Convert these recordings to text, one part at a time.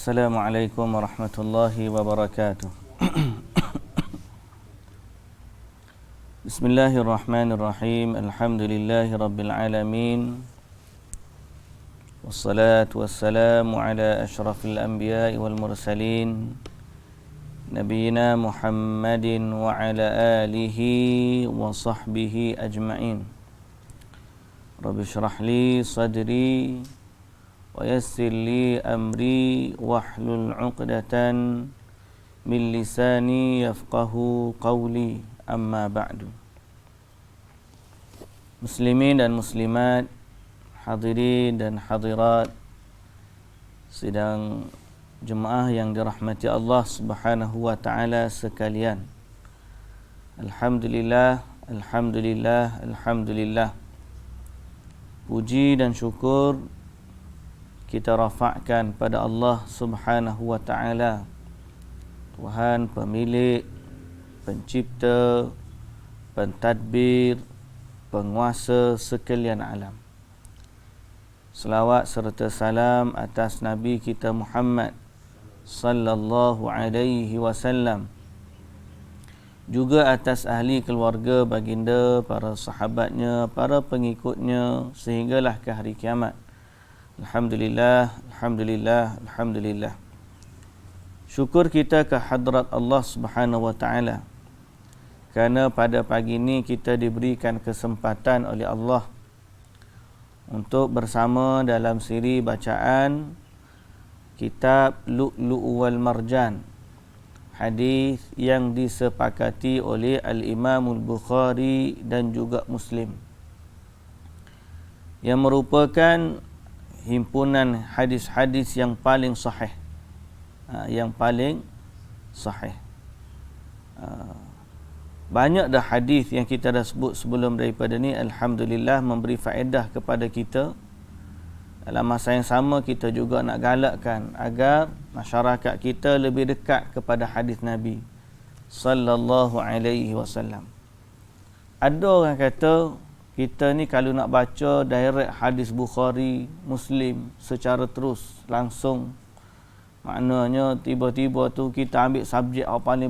Assalamualaikum warahmatullahi wabarakatuh. Bismillahirrahmanirrahim. Alhamdulillahi rabbil alamin. Wassalatu wassalamu ala ashrafil anbiya'i wal mursalin Nabiyyina Muhammadin wa ala alihi wa sahbihi ajma'in. Rabbi shrah li sadri wa yassir li amri wahlul 'uqdatan min lisani yafqahu qawli, amma ba'du. Muslimin dan muslimat, hadirin dan hadirat sidang jemaah yang dirahmati Allah Subhanahu wa taala sekalian. Alhamdulillah, alhamdulillah, alhamdulillah. Puji dan syukur kita rafa'kan pada Allah Subhanahu wa taala, Tuhan pemilik, pencipta, pentadbir, penguasa sekalian alam. Selawat serta salam atas Nabi kita Muhammad sallallahu alaihi wasallam, juga atas ahli keluarga baginda, para sahabatnya, para pengikutnya sehinggalah ke hari kiamat. Alhamdulillah, alhamdulillah, alhamdulillah. Syukur kita ke hadrat Allah Subhanahu wa taala kerana pada pagi ini kita diberikan kesempatan oleh Allah untuk bersama dalam siri bacaan kitab Lu'lu' wal Marjan, hadis yang disepakati oleh Al-Imam Al-Bukhari dan juga Muslim, yang merupakan himpunan hadis-hadis yang paling sahih, yang paling sahih. Banyak dah hadis yang kita dah sebut sebelum daripada ni, alhamdulillah memberi faedah kepada kita. Dalam masa yang sama kita juga nak galakkan agar masyarakat kita lebih dekat kepada hadis Nabi sallallahu alaihi wasallam. Ada orang kata kita ni kalau nak baca direct hadis Bukhari, Muslim secara terus langsung, maknanya tiba-tiba tu kita ambil subjek apa paling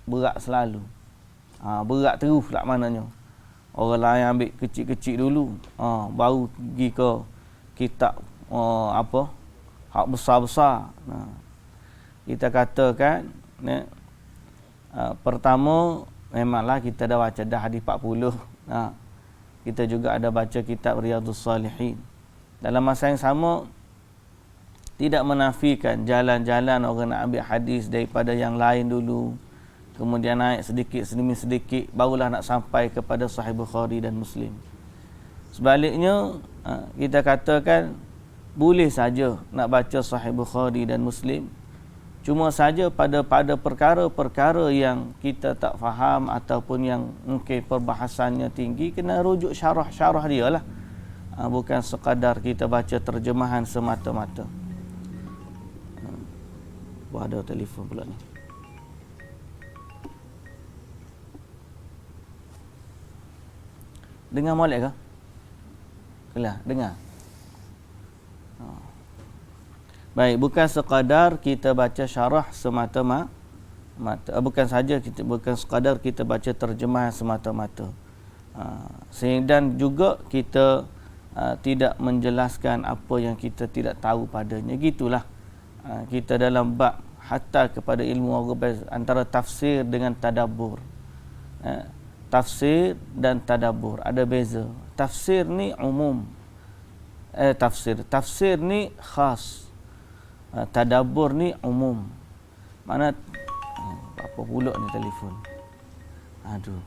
berat selalu. Berat terus lah maknanya. Orang lain ambil kecil-kecil dulu, baru pergi ke kitab hak besar-besar. Kita katakan pertama memanglah kita dah baca dah hadis 40. Kita juga ada baca kitab Riyadhus Salihin. Dalam masa yang sama tidak menafikan jalan-jalan orang nak ambil hadis daripada yang lain dulu, kemudian naik sedikit demi sedikit barulah nak sampai kepada Sahih Bukhari dan Muslim. Sebaliknya kita katakan boleh saja nak baca Sahih Bukhari dan Muslim, cuma saja pada perkara-perkara yang kita tak faham ataupun yang mungkin perbahasannya tinggi, kena rujuk syarah-syarah dia lah. Bukan sekadar kita baca terjemahan semata-mata. Ada telefon pula ni. Dengar molek ke? Kelah, dengar. Baik, bukan sekadar kita baca syarah semata-mata, bukan sekadar kita baca terjemahan semata-mata. Dan juga kita tidak menjelaskan apa yang kita tidak tahu padanya. Gitulah. Kita dalam bab hatta kepada ilmu antara tafsir dengan tadabbur. Tafsir dan tadabbur ada beza. Tafsir ni umum. Tafsir ni khas. Tadabbur ni umum. Mana apa pula ni telefon. Aduh.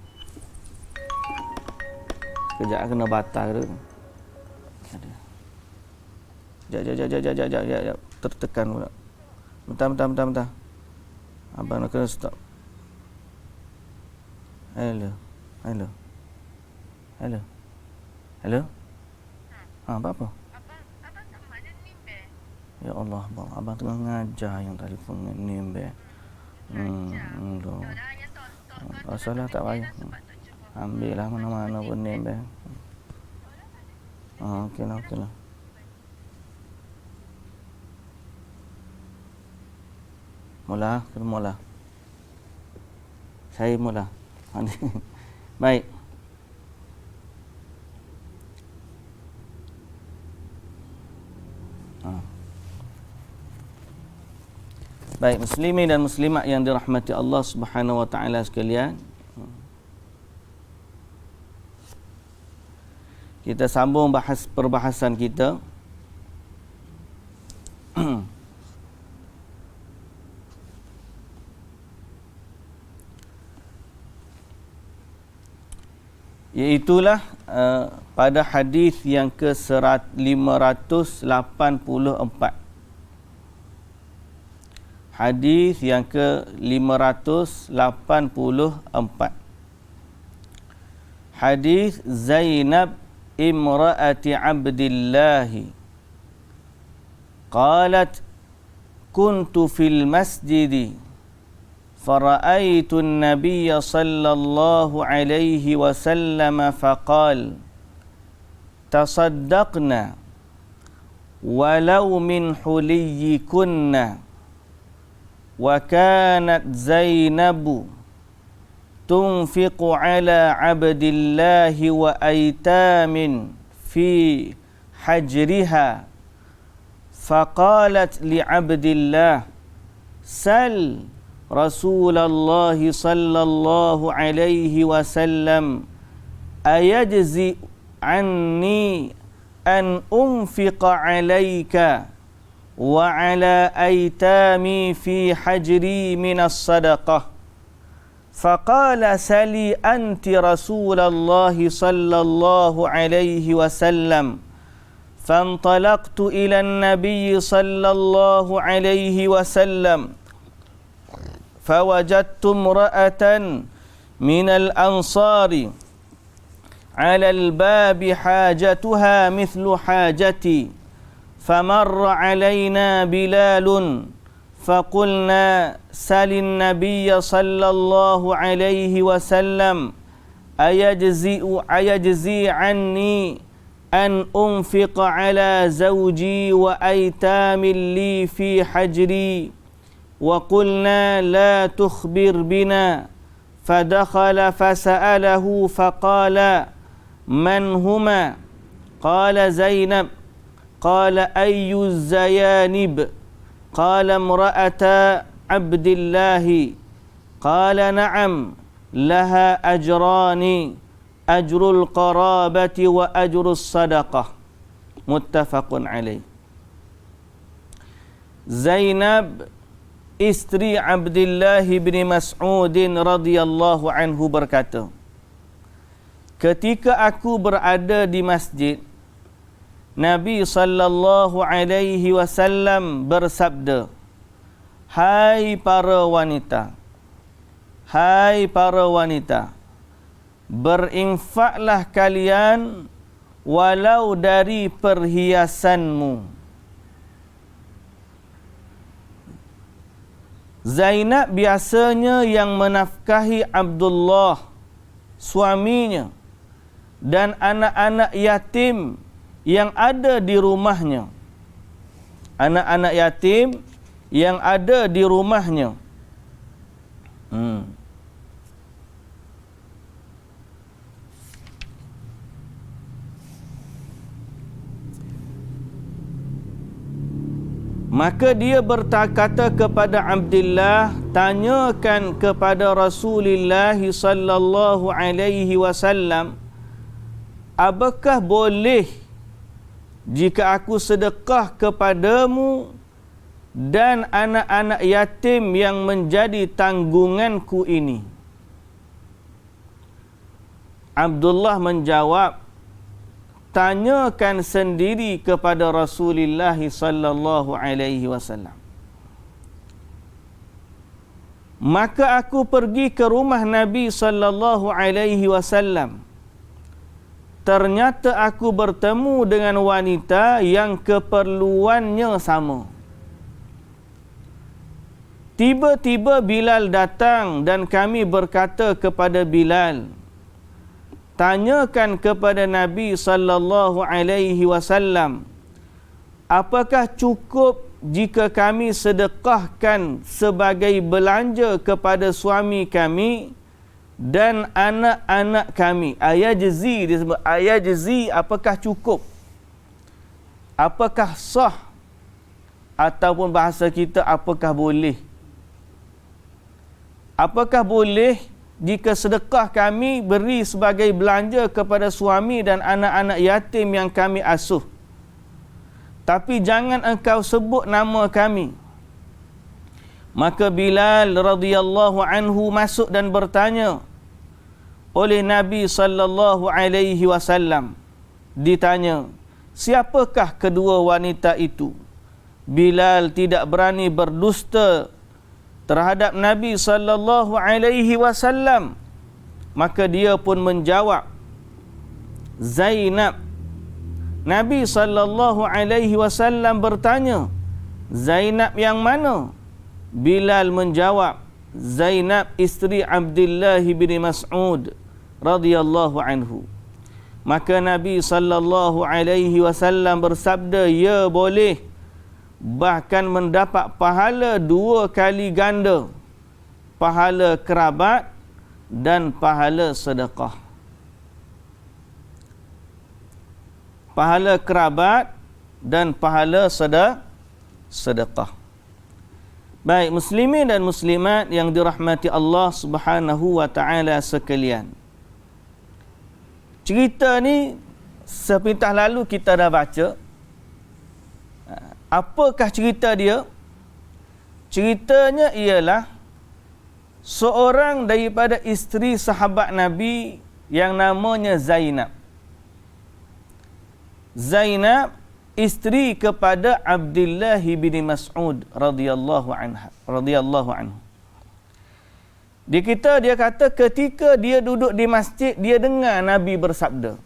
Sekejap kena batal tu. Jap. Tertekan pula. Bentar. Abang nak kena stop. Hello. Apa? Ya Allah, abang tengah ngajar yang telefon ni be. Asalah tak payah. Ambil lah mana-mana pun ni be. Okeylah. Mula. Saya mula. Baik. Baik, muslimin dan muslimat yang dirahmati Allah Subhanahu wa taala sekalian. Kita sambung perbahasan kita. Iaitulah pada hadis yang ke-584. Hadis yang ke-584. Hadis Zainab imra'ati Abdillah. Qalat kuntu fil masjid fara'aitu an-nabiy sallallahu alaihi wasallam faqal tasaddaqna walau min huliyyikunna. وكانت زينب تنفق على عبد الله وأيتام في حجرها فقالت لعبد الله سل رسول الله صلى الله عليه وسلم أيجزي عني أن أنفق عليك وعلى أيتامي في حجري من الصدقة فقال سلي أنت رسول الله صلى الله عليه وسلم فانطلقت إلى النبي صلى الله عليه وسلم فوجدت امرأة من الأنصار على الباب حاجتها مثل حاجتي فمر علينا بلال فقلنا سل النبي صلى الله عليه وسلم أيجزي عني أن أنفق على زوجي وأيتام لي في حجري وقلنا لا تخبر بنا فدخل فسأله فقال من هما قال زينب قال أي الزيانب قال امرأة عبد الله قال نعم لها أجران أجر القرابة وأجر الصدقة متفق عليه. Zainab istri Abdullah bin Mas'ud radhiyallahu anhu berkata, ketika aku berada di masjid, Nabi sallallahu alaihi wasallam bersabda, hai para wanita, berinfaklah kalian walau dari perhiasanmu. Zainab biasanya yang menafkahi Abdullah suaminya dan anak-anak yatim yang ada di rumahnya. Anak-anak yatim yang ada di rumahnya. Maka dia berkata kepada Abdullah, tanyakan kepada Rasulullah sallallahu alaihi wasallam, apakah boleh jika aku sedekah kepadamu dan anak-anak yatim yang menjadi tanggunganku ini? Abdullah menjawab, tanyakan sendiri kepada Rasulullah sallallahu alaihi wasallam. Maka aku pergi ke rumah Nabi sallallahu alaihi wasallam. Ternyata aku bertemu dengan wanita yang keperluannya sama. Tiba-tiba Bilal datang dan kami berkata kepada Bilal, tanyakan kepada Nabi sallallahu alaihi wasallam, apakah cukup jika kami sedekahkan sebagai belanja kepada suami kami dan anak-anak kami. Ayajzi, disebut ayajzi, apakah cukup? Apakah sah? Ataupun bahasa kita, apakah boleh? Apakah boleh jika sedekah kami beri sebagai belanja kepada suami dan anak-anak yatim yang kami asuh, tapi jangan engkau sebut nama kami? Maka Bilal radhiyallahu anhu masuk dan bertanya oleh Nabi sallallahu alaihi wasallam. Ditanya, siapakah kedua wanita itu? Bilal tidak berani berdusta terhadap Nabi sallallahu alaihi wasallam. Maka dia pun menjawab, Zainab. Nabi sallallahu alaihi wasallam bertanya, Zainab yang mana? Bilal menjawab, Zainab isteri Abdullah bin Mas'ud radhiyallahu anhu. Maka Nabi sallallahu alaihi wasallam bersabda, ya boleh, bahkan mendapat pahala 2 kali ganda, pahala kerabat dan pahala sedekah. Pahala kerabat dan pahala sedekah. Baik muslimin dan muslimat yang dirahmati Allah Subhanahu wa taala sekalian. Cerita ni sepintas lalu kita dah baca. Apakah cerita dia? Ceritanya ialah seorang daripada isteri sahabat Nabi yang namanya Zainab. Zainab isteri kepada Abdullah bin Mas'ud radhiyallahu anhu. Dia kata ketika dia duduk di masjid, dia dengar Nabi bersabda.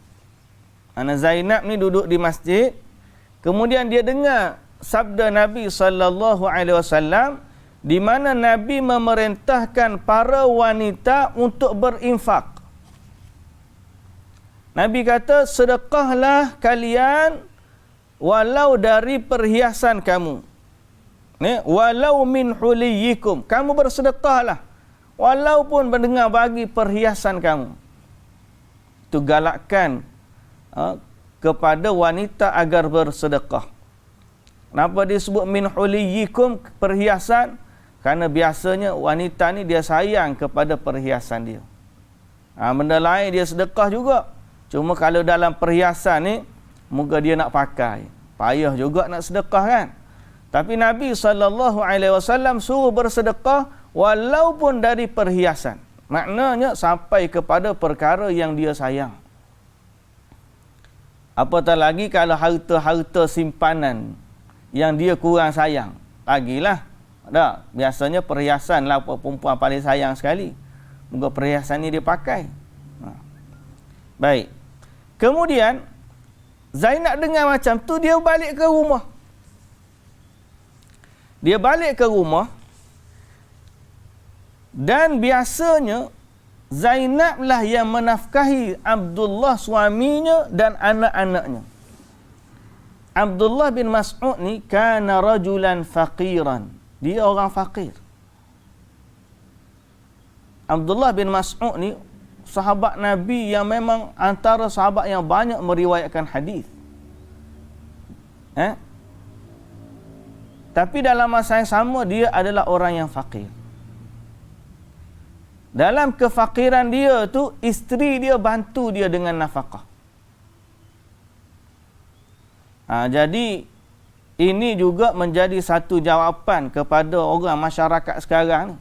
Zainab ni duduk di masjid, kemudian dia dengar sabda Nabi sallallahu alaihi wasallam di mana Nabi memerintahkan para wanita untuk berinfak. Nabi kata, sedekahlah kalian walau dari perhiasan kamu. Walau min huliyikum, kamu bersedekahlah walaupun mendengar bagi perhiasan kamu. Itu galakkan kepada wanita agar bersedekah. Kenapa disebut min huliyikum, perhiasan? Karena biasanya wanita ni dia sayang kepada perhiasan dia. Benda lain dia sedekah juga. Cuma kalau dalam perhiasan ni, moga dia nak pakai. Payah juga nak sedekah kan? Tapi Nabi SAW suruh bersedekah walaupun dari perhiasan. Maknanya sampai kepada perkara yang dia sayang. Apatah lagi kalau harta-harta simpanan yang dia kurang sayang, bagilah. Biasanya perhiasan lah perempuan paling sayang sekali. Moga perhiasan ni dia pakai. Baik. Kemudian Zainab dengar macam tu, dia balik ke rumah. Dia balik ke rumah dan biasanya Zainab lah yang menafkahi Abdullah suaminya dan anak-anaknya. Abdullah bin Mas'ud ni kana rajulan faqiran. Dia orang fakir. Abdullah bin Mas'ud ni sahabat Nabi yang memang antara sahabat yang banyak meriwayatkan hadis. Tapi dalam masa yang sama dia adalah orang yang fakir. Dalam kefakiran dia tu, isteri dia bantu dia dengan nafkah. Jadi ini juga menjadi satu jawapan kepada orang masyarakat sekarang ni.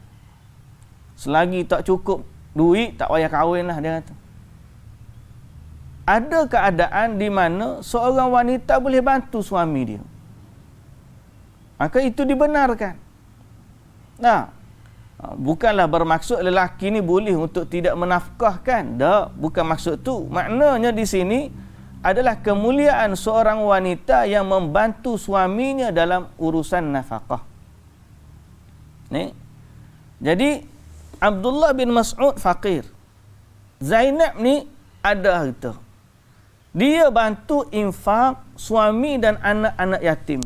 Selagi tak cukup duit, tak payah kahwin lah, dia kata. Ada keadaan di mana seorang wanita boleh bantu suami dia, maka itu dibenarkan. Bukanlah bermaksud lelaki ni boleh untuk tidak menafkahkan. Bukan maksud tu. Maknanya di sini adalah kemuliaan seorang wanita yang membantu suaminya dalam urusan nafkah. Jadi Abdullah bin Mas'ud fakir. Zainab ni ada harta. Dia bantu infak suami dan anak-anak yatim.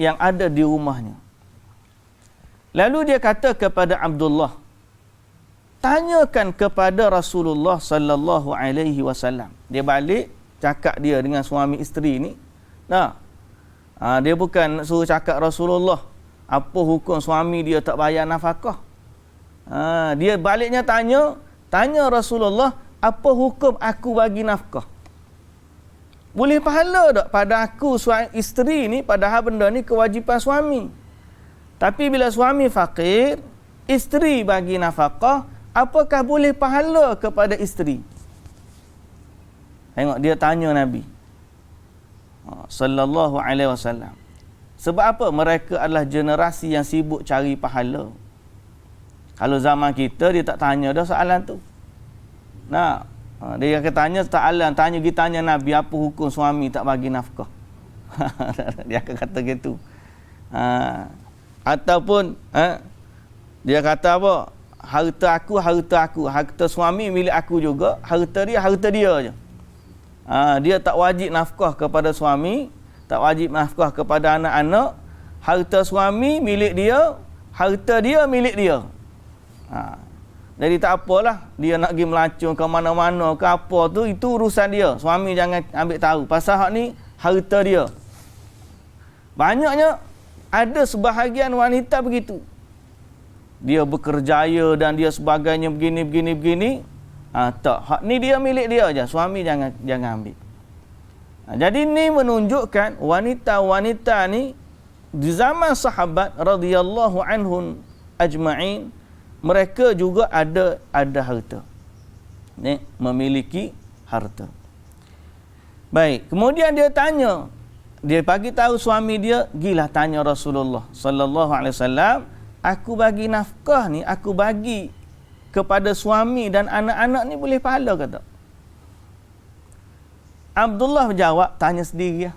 yang ada di rumahnya. Lalu dia kata kepada Abdullah, tanyakan kepada Rasulullah sallallahu alaihi wasallam. Dia balik cakap dia dengan suami isteri ni. Dia bukan suruh cakap Rasulullah apa hukum suami dia tak bayar nafkah. Dia baliknya tanya Rasulullah, apa hukum aku bagi nafkah? Boleh pahala tak pada aku isteri ni, padahal benda ni kewajipan suami. Tapi bila suami fakir, isteri bagi nafkah, apakah boleh pahala kepada isteri? Tengok dia tanya Nabi sallallahu alaihi wasallam. Sebab apa? Mereka adalah generasi yang sibuk cari pahala. Kalau zaman kita, dia tak tanya dah soalan tu. Dia akan tanya soalan, tanya Nabi, apa hukum suami tak bagi nafkah? Dia akan kata gitu. Ataupun dia kata apa? Harta suami milik aku juga, harta dia je. Dia tak wajib nafkah kepada suami, tak wajib nafkah kepada anak-anak. Harta suami milik dia, harta dia milik dia. Jadi tak apalah dia nak pergi melacung ke mana-mana ke apa tu, itu urusan dia. Suami jangan ambil tahu. Pasal hak ni harta dia. Banyaknya ada sebahagian wanita begitu. Dia bekerjaya dan dia sebagainya begini. Tak, hak ni dia milik dia aja. Suami jangan ambil. Jadi ni menunjukkan wanita-wanita ni di zaman sahabat radhiyallahu anhum ajma'in, mereka juga ada harta. Ni memiliki harta. Baik, kemudian dia tanya, dia bagi tahu suami dia, gilah tanya Rasulullah sallallahu alaihi wasallam, aku bagi nafkah ni, aku bagi kepada suami dan anak-anak ni boleh pahala ke tak? Abdullah menjawab, tanya sendiri ya.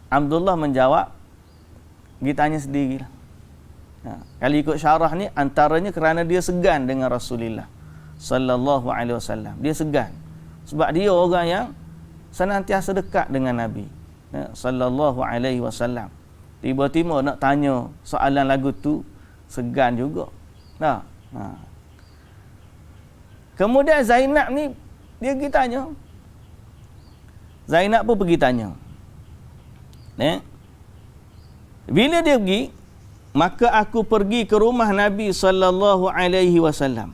Abdullah menjawab, dia tanya sendirilah. Kalau ikut syarah ni, antaranya kerana dia segan dengan Rasulullah sallallahu alaihi wasallam. Dia segan sebab dia orang yang senantiasa dekat dengan Nabi sallallahu alaihi wasallam. Tiba-tiba nak tanya soalan lagu tu, segan juga. Kemudian Zainab ni dia pergi tanya. Zainab pun pergi tanya. Bila dia pergi, maka aku pergi ke rumah Nabi sallallahu alaihi wasallam.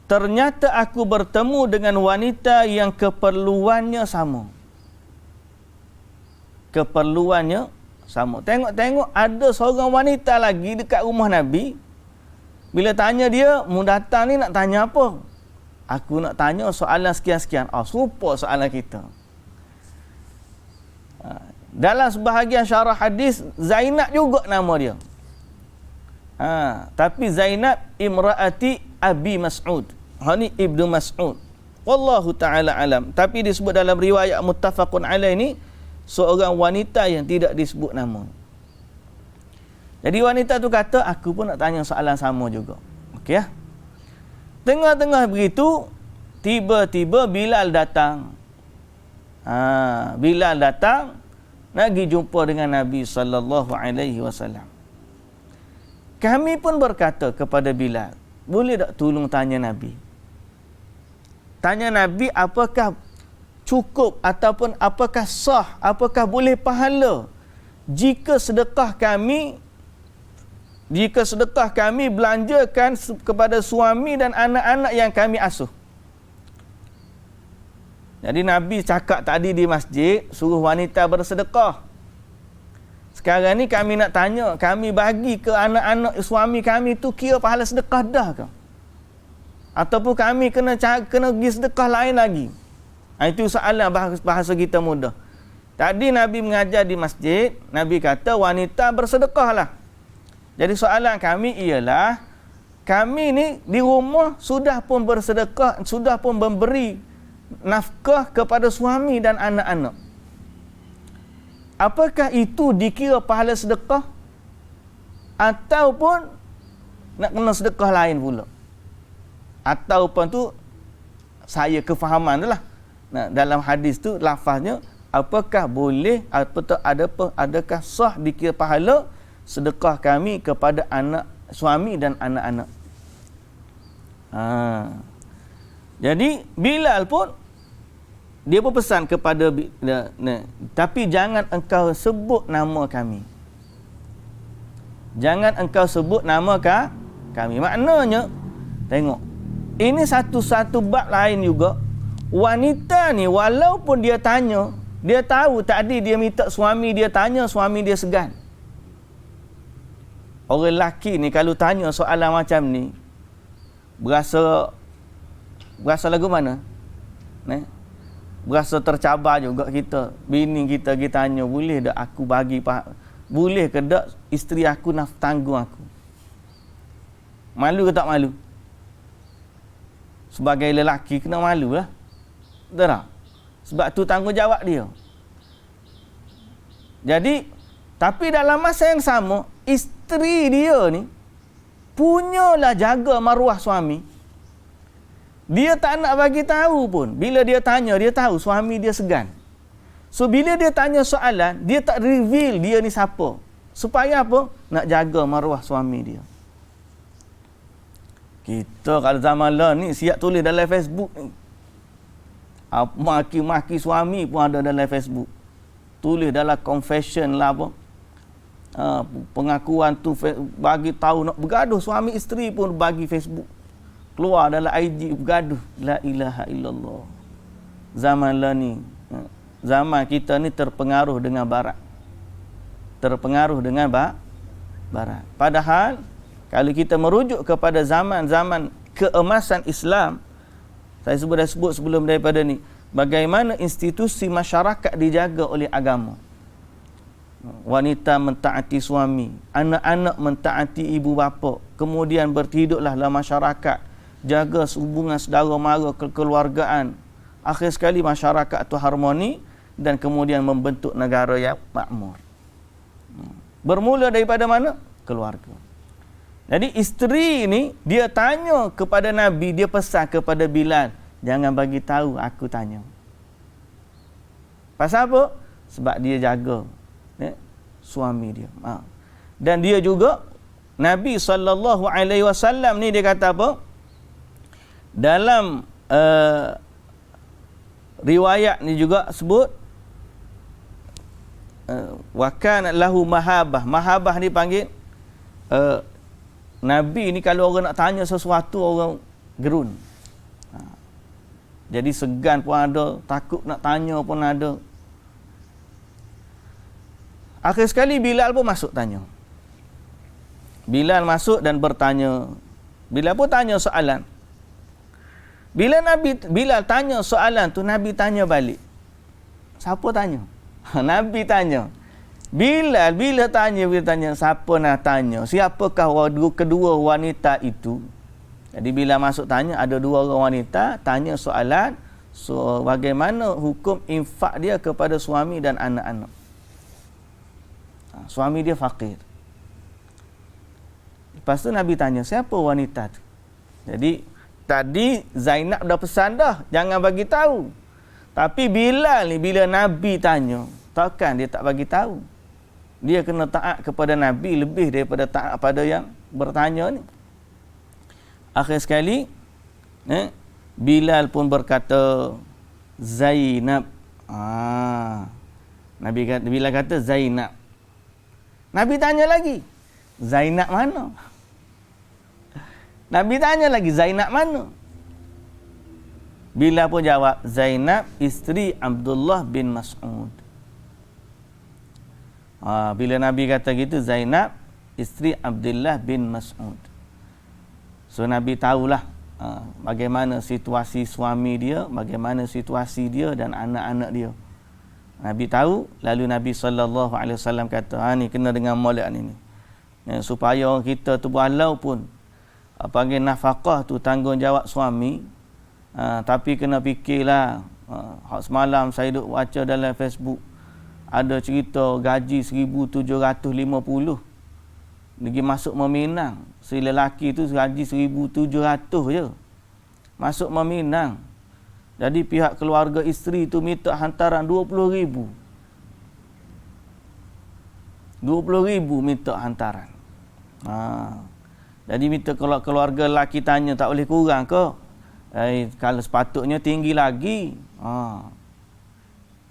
Ternyata aku bertemu dengan wanita yang keperluannya sama. Keperluannya sama. Tengok ada seorang wanita lagi dekat rumah Nabi. Bila tanya dia, mu datang ni nak tanya apa? Aku nak tanya soalan sekian-sekian. Serupa soalan kita. Dalam sebahagian syarah hadis, Zainab juga nama dia. Tapi Zainab imraati Abi Mas'ud. Ini Ibnu Mas'ud. Wallahu ta'ala alam. Tapi disebut dalam riwayat muttafaqun alaih ni, seorang wanita yang tidak disebut nama. Jadi wanita tu kata, aku pun nak tanya soalan sama juga. Okey ya. Tengah-tengah begitu, tiba-tiba Bilal datang. Bilal datang, nak pergi jumpa dengan Nabi sallallahu alaihi wasallam. Kami pun berkata kepada Bilal, boleh tak tolong tanya Nabi? Tanya Nabi apakah cukup ataupun apakah sah, apakah boleh pahala jika sedekah kami belanjakan kepada suami dan anak-anak yang kami asuh. Jadi Nabi cakap tadi di masjid, suruh wanita bersedekah. Sekarang ni kami nak tanya, kami bagi ke anak-anak suami kami tu kira pahala sedekah dah ke? Ataupun kami kena pergi sedekah lain lagi? Itu soalan bahasa kita mudah. Tadi Nabi mengajar di masjid, Nabi kata wanita bersedekahlah. Jadi soalan kami ialah, kami ni di rumah sudah pun bersedekah, sudah pun memberi nafkah kepada suami dan anak-anak. Apakah itu dikira pahala sedekah? Ataupun nak kena sedekah lain pula? Ataupun tu saya kefahaman lah. Dalam hadis tu lafaznya apakah boleh adakah sah dikira pahala sedekah kami kepada anak suami dan anak-anak. Jadi Bilal pun dia berpesan kepada tapi jangan engkau sebut nama kami. Jangan engkau sebut nama kami. Maknanya tengok, ini satu-satu bab lain juga. Wanita ni walaupun dia tanya, dia tahu tadi dia minta suami dia tanya, suami dia segan. Orang lelaki ni kalau tanya soalan macam ni, berasa lagu mana? Berasa tercabar juga kita. Bini kita tanya, boleh tak aku bagi boleh ke tak isteri aku nak tanggung aku? Malu ke tak malu? Sebagai lelaki kena malu lah. Betul tak? Sebab tu tanggungjawab dia. Jadi, tapi dalam masa yang sama, isteri dia ni punyalah jaga maruah suami. Dia tak nak bagi tahu pun. Bila dia tanya, dia tahu suami dia segan. So, bila dia tanya soalan, dia tak reveal dia ni siapa. Supaya apa? Nak jaga maruah suami dia. Kita kalau zaman lah ni, siap tulis dalam Facebook ni. Maki-maki suami pun ada dalam Facebook. Tulis dalam confession lah apa. Pengakuan tu bagi tahu nak bergaduh. Suami isteri pun bagi Facebook. Keluar dalam IG bergaduh. La ilaha illallah. Zaman lah ni. Zaman kita ni terpengaruh dengan barat. Terpengaruh dengan barat. Padahal kalau kita merujuk kepada zaman-zaman keemasan Islam, saya sudah sebut sebelum daripada ni, bagaimana institusi masyarakat dijaga oleh agama. Wanita mentaati suami, anak-anak mentaati ibu bapa, kemudian berhiduplah dalam masyarakat, jaga hubungan saudara mara kekeluargaan. Akhir sekali masyarakat itu harmoni dan kemudian membentuk negara yang makmur. Bermula daripada mana? Keluarga. Jadi isteri ni dia tanya kepada Nabi, dia pesan kepada Bilal, jangan bagi tahu aku tanya. Pasal apa? Sebab dia jaga suami dia. Dan dia juga Nabi SAW ni dia kata apa? Dalam riwayat ni juga sebut wa kana lahu mahabah. Mahabah ni panggil Nabi ni kalau orang nak tanya sesuatu, orang gerun. Jadi segan pun ada, takut nak tanya pun ada. Akhir sekali Bilal pun masuk tanya. Bilal masuk dan bertanya. Bilal pun tanya soalan. Bilal tanya soalan tu, Nabi tanya balik. Siapa tanya? Nabi tanya. Bilal bila tanya siapa nak tanya? Siapakah kedua wanita itu? Jadi bila masuk tanya, ada dua orang wanita tanya soalan, bagaimana hukum infak dia kepada suami dan anak-anak. Suami dia fakir. Lepas tu Nabi tanya, siapa wanita tu? Jadi tadi Zainab dah pesan dah, jangan bagi tahu. Tapi Bilal ni bila Nabi tanya, takkan dia tak bagi tahu. Dia kena taat kepada Nabi lebih daripada taat pada yang bertanya ni. Akhir sekali Bilal pun berkata Zainab. Bilal kata Zainab. Nabi tanya lagi, Zainab mana? Nabi tanya lagi, Zainab mana? Bilal pun jawab, Zainab isteri Abdullah bin Mas'ud. Bila Nabi kata gitu, Zainab isteri Abdullah bin Mas'ud. So Nabi tahulah bagaimana situasi suami dia, bagaimana situasi dia dan anak-anak dia. Nabi tahu, lalu Nabi SAW kata, ni kena dengan molek ni. Supaya orang kita tu walaupun panggil nafkah tu tanggungjawab suami, tapi kena fikirlah. Semalam saya duk baca dalam Facebook, ada cerita gaji 1,750 pergi masuk meminang. Si lelaki tu gaji 1,700 je masuk meminang. Jadi pihak keluarga isteri tu minta hantaran 20,000. 20,000 minta hantaran. Jadi minta kalau keluarga lelaki tanya tak boleh kurang ke? Kalau sepatutnya tinggi lagi.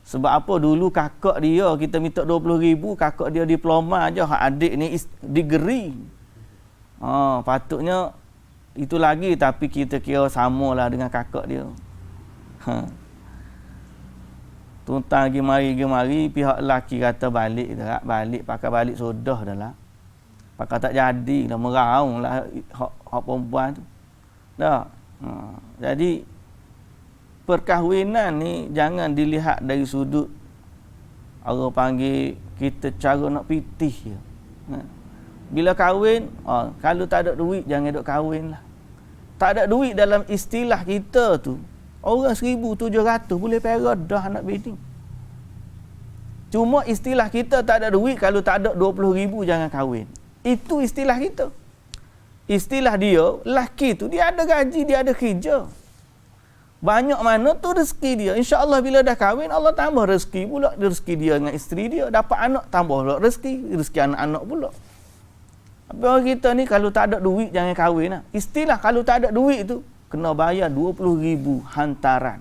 Sebab apa dulu kakak dia kita minta 20,000, kakak dia diploma aja, hak adik ni degree. Patutnya itu lagi, tapi kita kira samalah dengan kakak dia. Tuntang gemari pihak lelaki kata balik tak, balik pakai balik sudah dah lah. Pakai tak jadi dah, meraung lah hak perempuan tu. Dah. Jadi perkahwinan ni jangan dilihat dari sudut orang panggil kita cara nak pitih je. Bila kahwin, kalau tak ada duit jangan duk kahwin lah. Tak ada duit dalam istilah kita tu, orang 1,700 boleh perak dah anak bini. Cuma istilah kita tak ada duit, kalau tak ada 20,000 jangan kahwin. Itu istilah kita. Istilah dia, lelaki tu dia ada gaji, dia ada kerja. Banyak mana tu rezeki dia. InsyaAllah bila dah kahwin, Allah tambah rezeki pula. Rezeki dia dengan isteri dia. Dapat anak, tambah pula rezeki. Rezeki anak-anak pula. Tapi orang kita ni kalau tak ada duit, jangan kahwin lah. Istilah kalau tak ada duit tu, kena bayar 20,000 hantaran.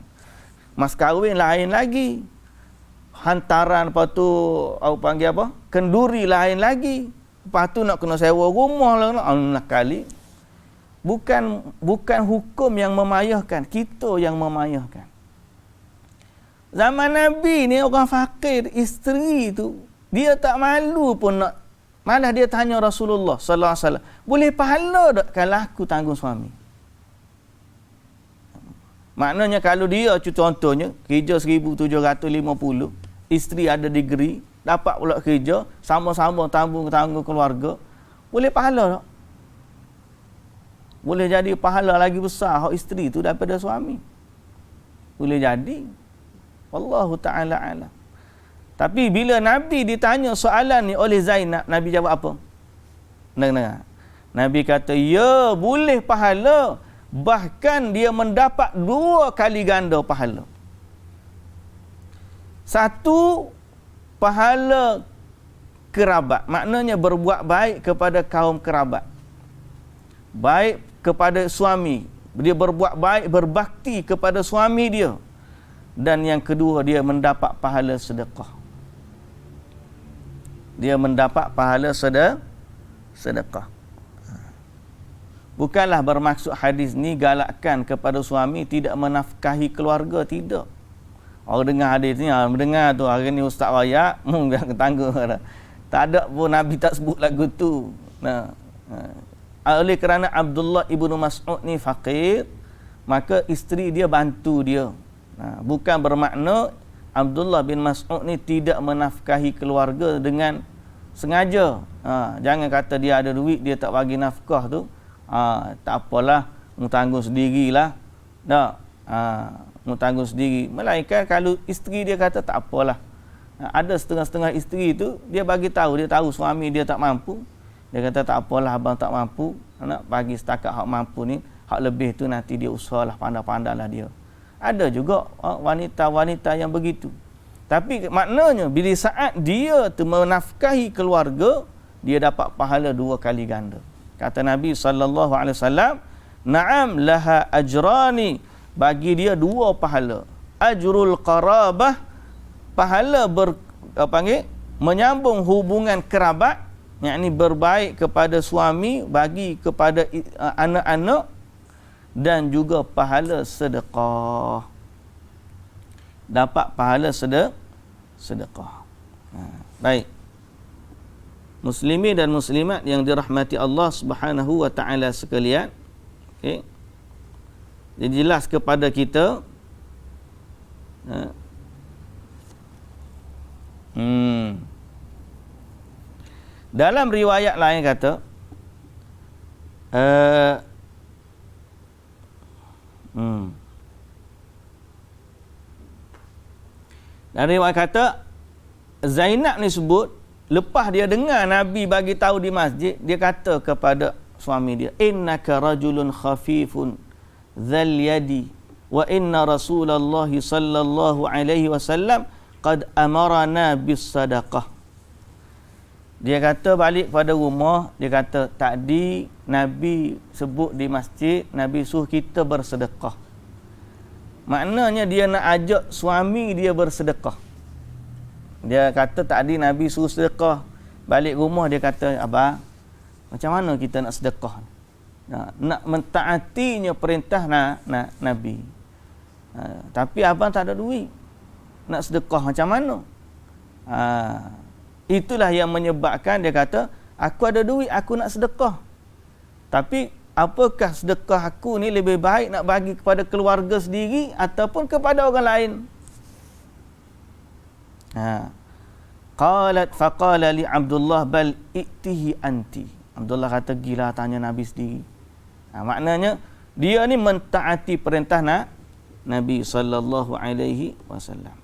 Mas kahwin lain lagi. Hantaran, lepas tu, aku panggil apa? Kenduri lain lagi. Lepas tu nak kena sewa rumah lah. Nak kali. Bukan hukum yang memayahkan, kita yang memayahkan. Zaman Nabi ni orang fakir, isteri tu dia tak malu pun nak, malah dia tanya Rasulullah sallallahu alaihi wasallam, boleh pahala tak kalau aku tanggung suami? Maknanya kalau dia contohnya kerja 1,750, isteri ada degree, dapat pula kerja, sama-sama tanggung keluarga, boleh pahala tak? Boleh jadi pahala lagi besar hak isteri tu daripada suami. Boleh jadi. Wallahu ta'ala alam. Tapi bila Nabi ditanya soalan ni oleh Zainab, Nabi jawab apa? Dengar. Nabi kata, ya boleh pahala. Bahkan dia mendapat 2 kali ganda pahala. Satu, pahala kerabat. Maknanya berbuat baik kepada kaum kerabat. Baik kepada suami, dia berbuat baik, berbakti kepada suami dia. Dan yang kedua, dia mendapat pahala sedekah. Dia mendapat pahala sedekah. Bukanlah bermaksud hadis ni galakkan kepada suami tidak menafkahi keluarga, tidak. Orang dengar hadis ni, mendengar tu hari ni Ustaz Raya mungkin tangga. Tak ada pun Nabi tak sebut lagu tu. Oleh kerana Abdullah ibnu Mas'ud ni fakir, maka isteri dia bantu dia. Bukan bermakna Abdullah bin Mas'ud ni tidak menafkahi keluarga dengan sengaja. Jangan kata dia ada duit, dia tak bagi nafkah tu. Tak apalah, mu tanggung sendirilah. Tak. Mu tanggung sendiri. Melainkan kalau isteri dia kata tak apalah. Ada setengah-setengah isteri tu, dia bagi tahu, dia tahu suami dia tak mampu. Dia kata tak apalah abang tak mampu, nak bagi setakat hak mampu ni, hak lebih tu nanti dia usahalah, pandai-pandailah dia. Ada juga wanita-wanita yang begitu. Tapi maknanya bila saat dia tu menafkahi keluarga, dia dapat pahala 2 kali ganda. Kata Nabi sallallahu alaihi wasallam, "Na'am laha ajrani." Bagi dia 2 pahala. Ajrul qarabah, pahala menyambung hubungan kerabat, yakni berbaik kepada suami, bagi kepada anak-anak, dan juga pahala sedekah. Dapat pahala sedekah. Baik. Muslimin dan muslimat yang dirahmati Allah Subhanahu wa taala sekalian. Okey. Jadi jelas kepada kita dalam riwayat lain kata dan riwayat kata Zainab ni sebut lepas dia dengar Nabi bagi tahu di masjid, dia kata kepada suami dia, innaka rajulun khafifun dzal yadi wa inna Rasulullah sallallahu alaihi wasallam qad amarna bis sadaqah. Dia kata balik pada rumah, dia kata tadi Nabi sebut di masjid, Nabi suruh kita bersedekah. Maknanya dia nak ajak suami dia bersedekah. Dia kata tadi Nabi suruh sedekah. Balik rumah dia kata, abang, macam mana kita nak sedekah? Nak mentaatinya perintah Nabi. Tapi abang tak ada duit. Nak sedekah macam mana? Itulah yang menyebabkan dia kata, aku ada duit, aku nak sedekah. Tapi apakah sedekah aku ni lebih baik nak bagi kepada keluarga sendiri ataupun kepada orang lain? Faqala li Abdullah bal i'tihi anti. Abdullah kata, gila tanya Nabi sendiri. Maknanya dia ni mentaati perintah Nabi sallallahu alaihi wasallam.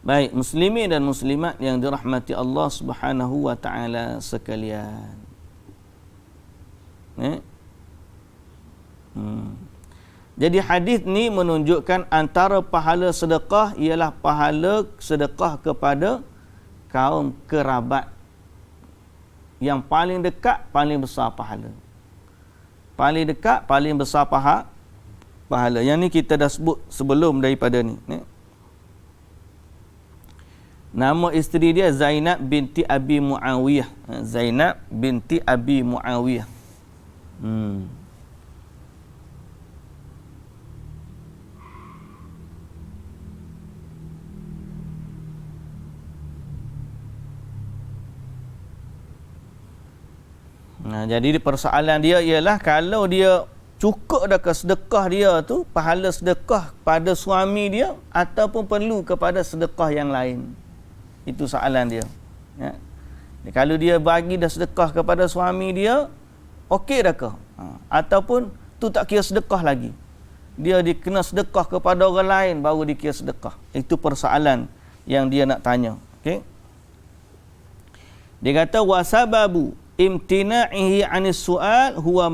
Baik, muslimin dan muslimat yang dirahmati Allah Subhanahu wa taala sekalian. Jadi hadis ni menunjukkan antara pahala sedekah ialah pahala sedekah kepada kaum kerabat. Yang paling dekat, paling besar pahala. Paling dekat, paling besar pahala. Yang ni kita dah sebut sebelum daripada ni. Nama isteri dia Zainab binti Abi Muawiyah. Zainab binti Abi Muawiyah. Jadi persoalan dia ialah kalau dia cukup dah ke sedekah dia tu, pahala sedekah pada suami dia ataupun perlu kepada sedekah yang lain. Itu soalan dia. Kalau dia bagi dah sedekah kepada suami dia, okey dah ke? Ataupun tu tak kira sedekah lagi. Dia dikena sedekah kepada orang lain baru dikira sedekah. Itu persoalan yang dia nak tanya. Okey. Dia kata wasababu imtina'ihi 'anis su'al huwa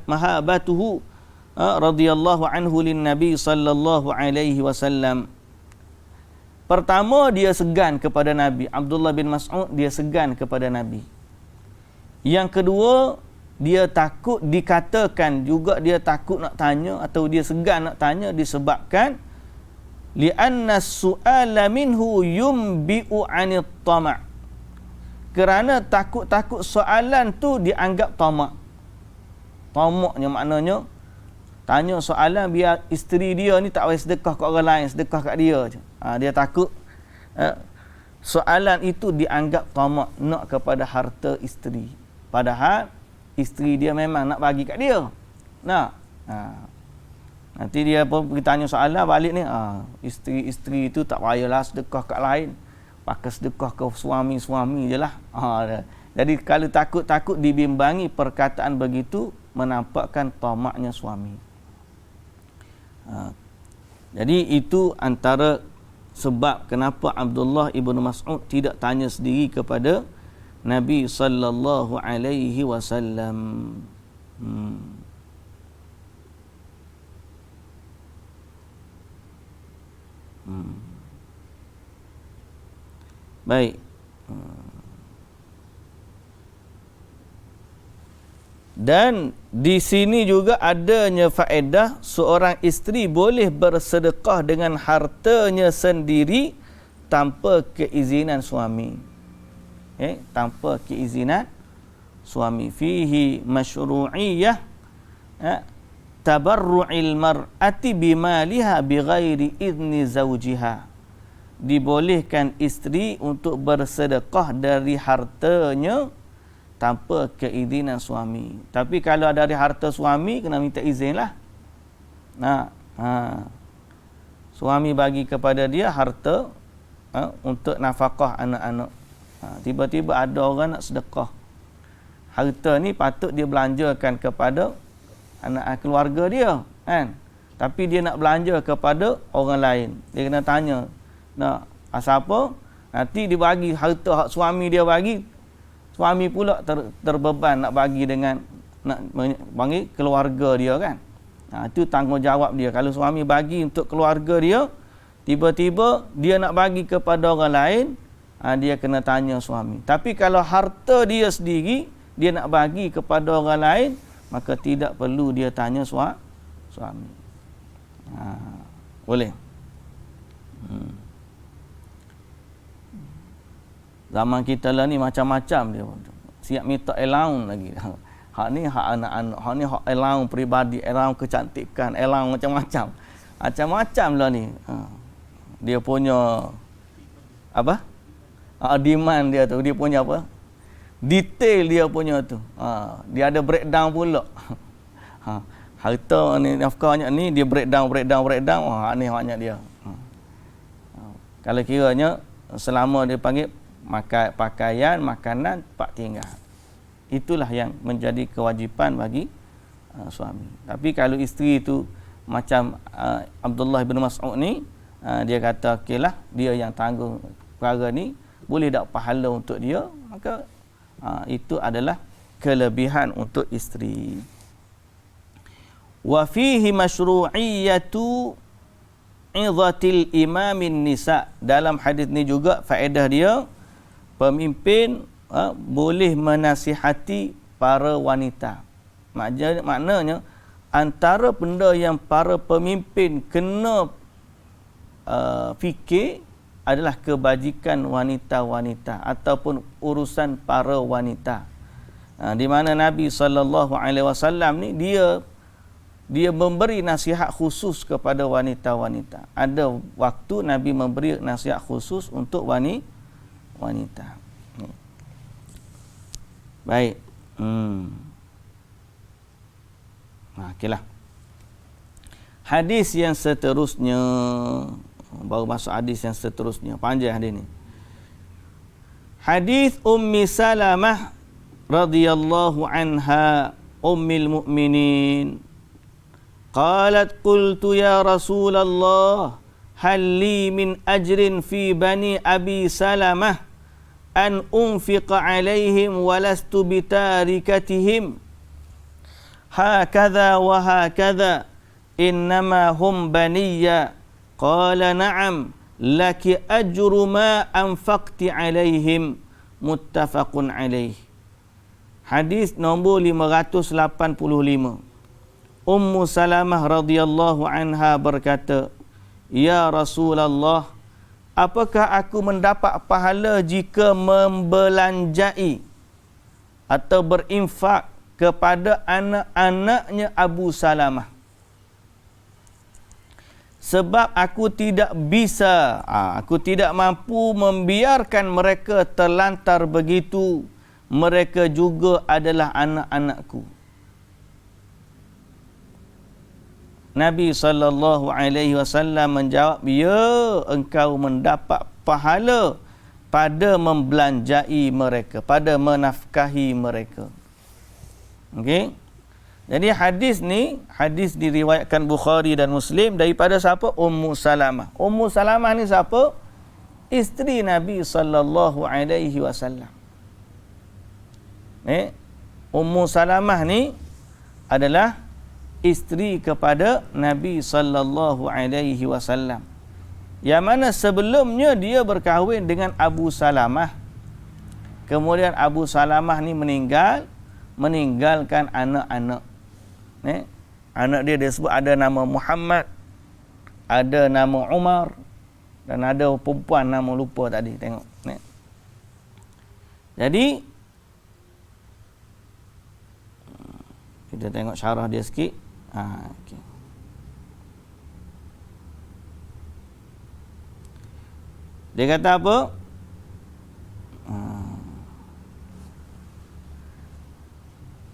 mahabatuhu radhiyallahu anhu lin nabi sallallahu alaihi wasallam. Pertama, dia segan kepada Nabi. Abdullah bin Mas'ud, dia segan kepada Nabi. Yang kedua, dia takut dikatakan juga, dia takut nak tanya atau dia segan nak tanya disebabkan li'anna su'ala minhu yumbi'u 'anit tama'. Kerana takut-takut soalan tu dianggap tamak. Tamaknya maknanya tanya soalan biar isteri dia ni tak payah sedekah kat orang lain, sedekah kat dia je. Dia takut soalan itu dianggap tamak, nak kepada harta isteri. Padahal isteri dia memang nak bagi kat dia. Nanti dia pun pergi tanya soalan balik ni, isteri itu tak payahlah sedekah kat lain. Pakai sedekah ke suami-suami je lah. Jadi kalau takut-takut dibimbangi perkataan begitu, menampakkan tamaknya suami. Jadi itu antara sebab kenapa Abdullah ibnu Mas'ud tidak tanya sendiri kepada Nabi sallallahu alaihi wasallam. Baik. Dan di sini juga adanya faedah seorang isteri boleh bersedekah dengan hartanya sendiri tanpa keizinan suami. Tanpa keizinan suami. Fihi masyru'iyyah tabarru'il mar'ati bimaliha bighairi izni zawjiha. Dibolehkan isteri untuk bersedekah dari hartanya tanpa keizinan suami. Tapi kalau dari harta suami, kena minta izin lah. Suami bagi kepada dia harta untuk nafkah anak-anak. Tiba-tiba ada orang nak sedekah. Harta ni patut dia belanjakan kepada anak keluarga dia, kan? Tapi dia nak belanja kepada orang lain. Dia kena tanya, nak asal apa? Nanti dia bagi harta hak suami dia bagi, suami pula terbeban nak bagi dengan nak panggil keluarga dia, kan? Itu tanggungjawab dia. Kalau suami bagi untuk keluarga dia, tiba-tiba dia nak bagi kepada orang lain, dia kena tanya suami. Tapi kalau harta dia sendiri, dia nak bagi kepada orang lain, maka tidak perlu dia tanya suami. Boleh. Zaman kita lah ni macam-macam dia. Siap minta allowance lagi. Hak ni hak anak-anak, hak ni hak allowance peribadi, allowance kecantikan, allowance macam-macam. Macam-macam lah ni. Dia punya apa? Demand dia tu, dia punya apa? Detail dia punya tu. Dia ada breakdown pula. Harta ni nafkahnya ni dia breakdown. Ni haknya dia. Kalau kiranya selama dia panggil pakaian, makanan, pak tinggal. Itulah yang menjadi kewajipan bagi suami. Tapi kalau isteri tu macam Abdullah bin Mas'ud ni, dia kata okeylah, dia yang tanggung perkara ni, boleh tak pahala untuk dia, maka itu adalah kelebihan untuk isteri. Wa fihi masyru'iyyatu idhatil imamin nisa. Dalam hadis ni juga faedah dia, pemimpin boleh menasihati para wanita. Maknanya antara benda yang para pemimpin kena fikir adalah kebajikan wanita-wanita ataupun urusan para wanita. Di mana Nabi SAW ni dia memberi nasihat khusus kepada wanita-wanita. Ada waktu Nabi memberi nasihat khusus untuk wanita. Baik. Okeylah. Hadis yang seterusnya, baru masuk hadis yang seterusnya. Panjang hadis ni. Hadis Ummi Salamah radhiyallahu anha, ummil mu'minin. Qalat qultu ya Rasulullah, hal li min ajrin fi bani Abi Salamah an unfiqa alaihim walastu bitarikatihim hakadha wa hakadha innama hum baniya. Qala na'am laki ajru ma anfaqti alaihim, muttafaqun alaih. Hadis nombor 585. Ummu Salamah radhiyallahu anha berkata, ya Rasulullah, apakah aku mendapat pahala jika membelanjai atau berinfak kepada anak-anaknya Abu Salamah? Sebab aku tidak bisa, aku tidak mampu membiarkan mereka terlantar begitu. Mereka juga adalah anak-anakku. Nabi SAW menjawab, ya, engkau mendapat pahala pada membelanjai mereka, pada menafkahi mereka. Okey. Jadi hadis ni, hadis diriwayatkan Bukhari dan Muslim daripada siapa? Ummu Salamah. Ummu Salamah ni siapa? Isteri Nabi SAW. Ummu Salamah ni adalah isteri kepada Nabi SAW. Yang mana sebelumnya dia berkahwin dengan Abu Salamah. Kemudian Abu Salamah ni meninggalkan anak-anak. Anak dia disebut ada nama Muhammad, ada nama Umar, dan ada perempuan nama lupa tadi. Tengok. Jadi kita tengok syarah dia sikit. Okay. Dia kata apa?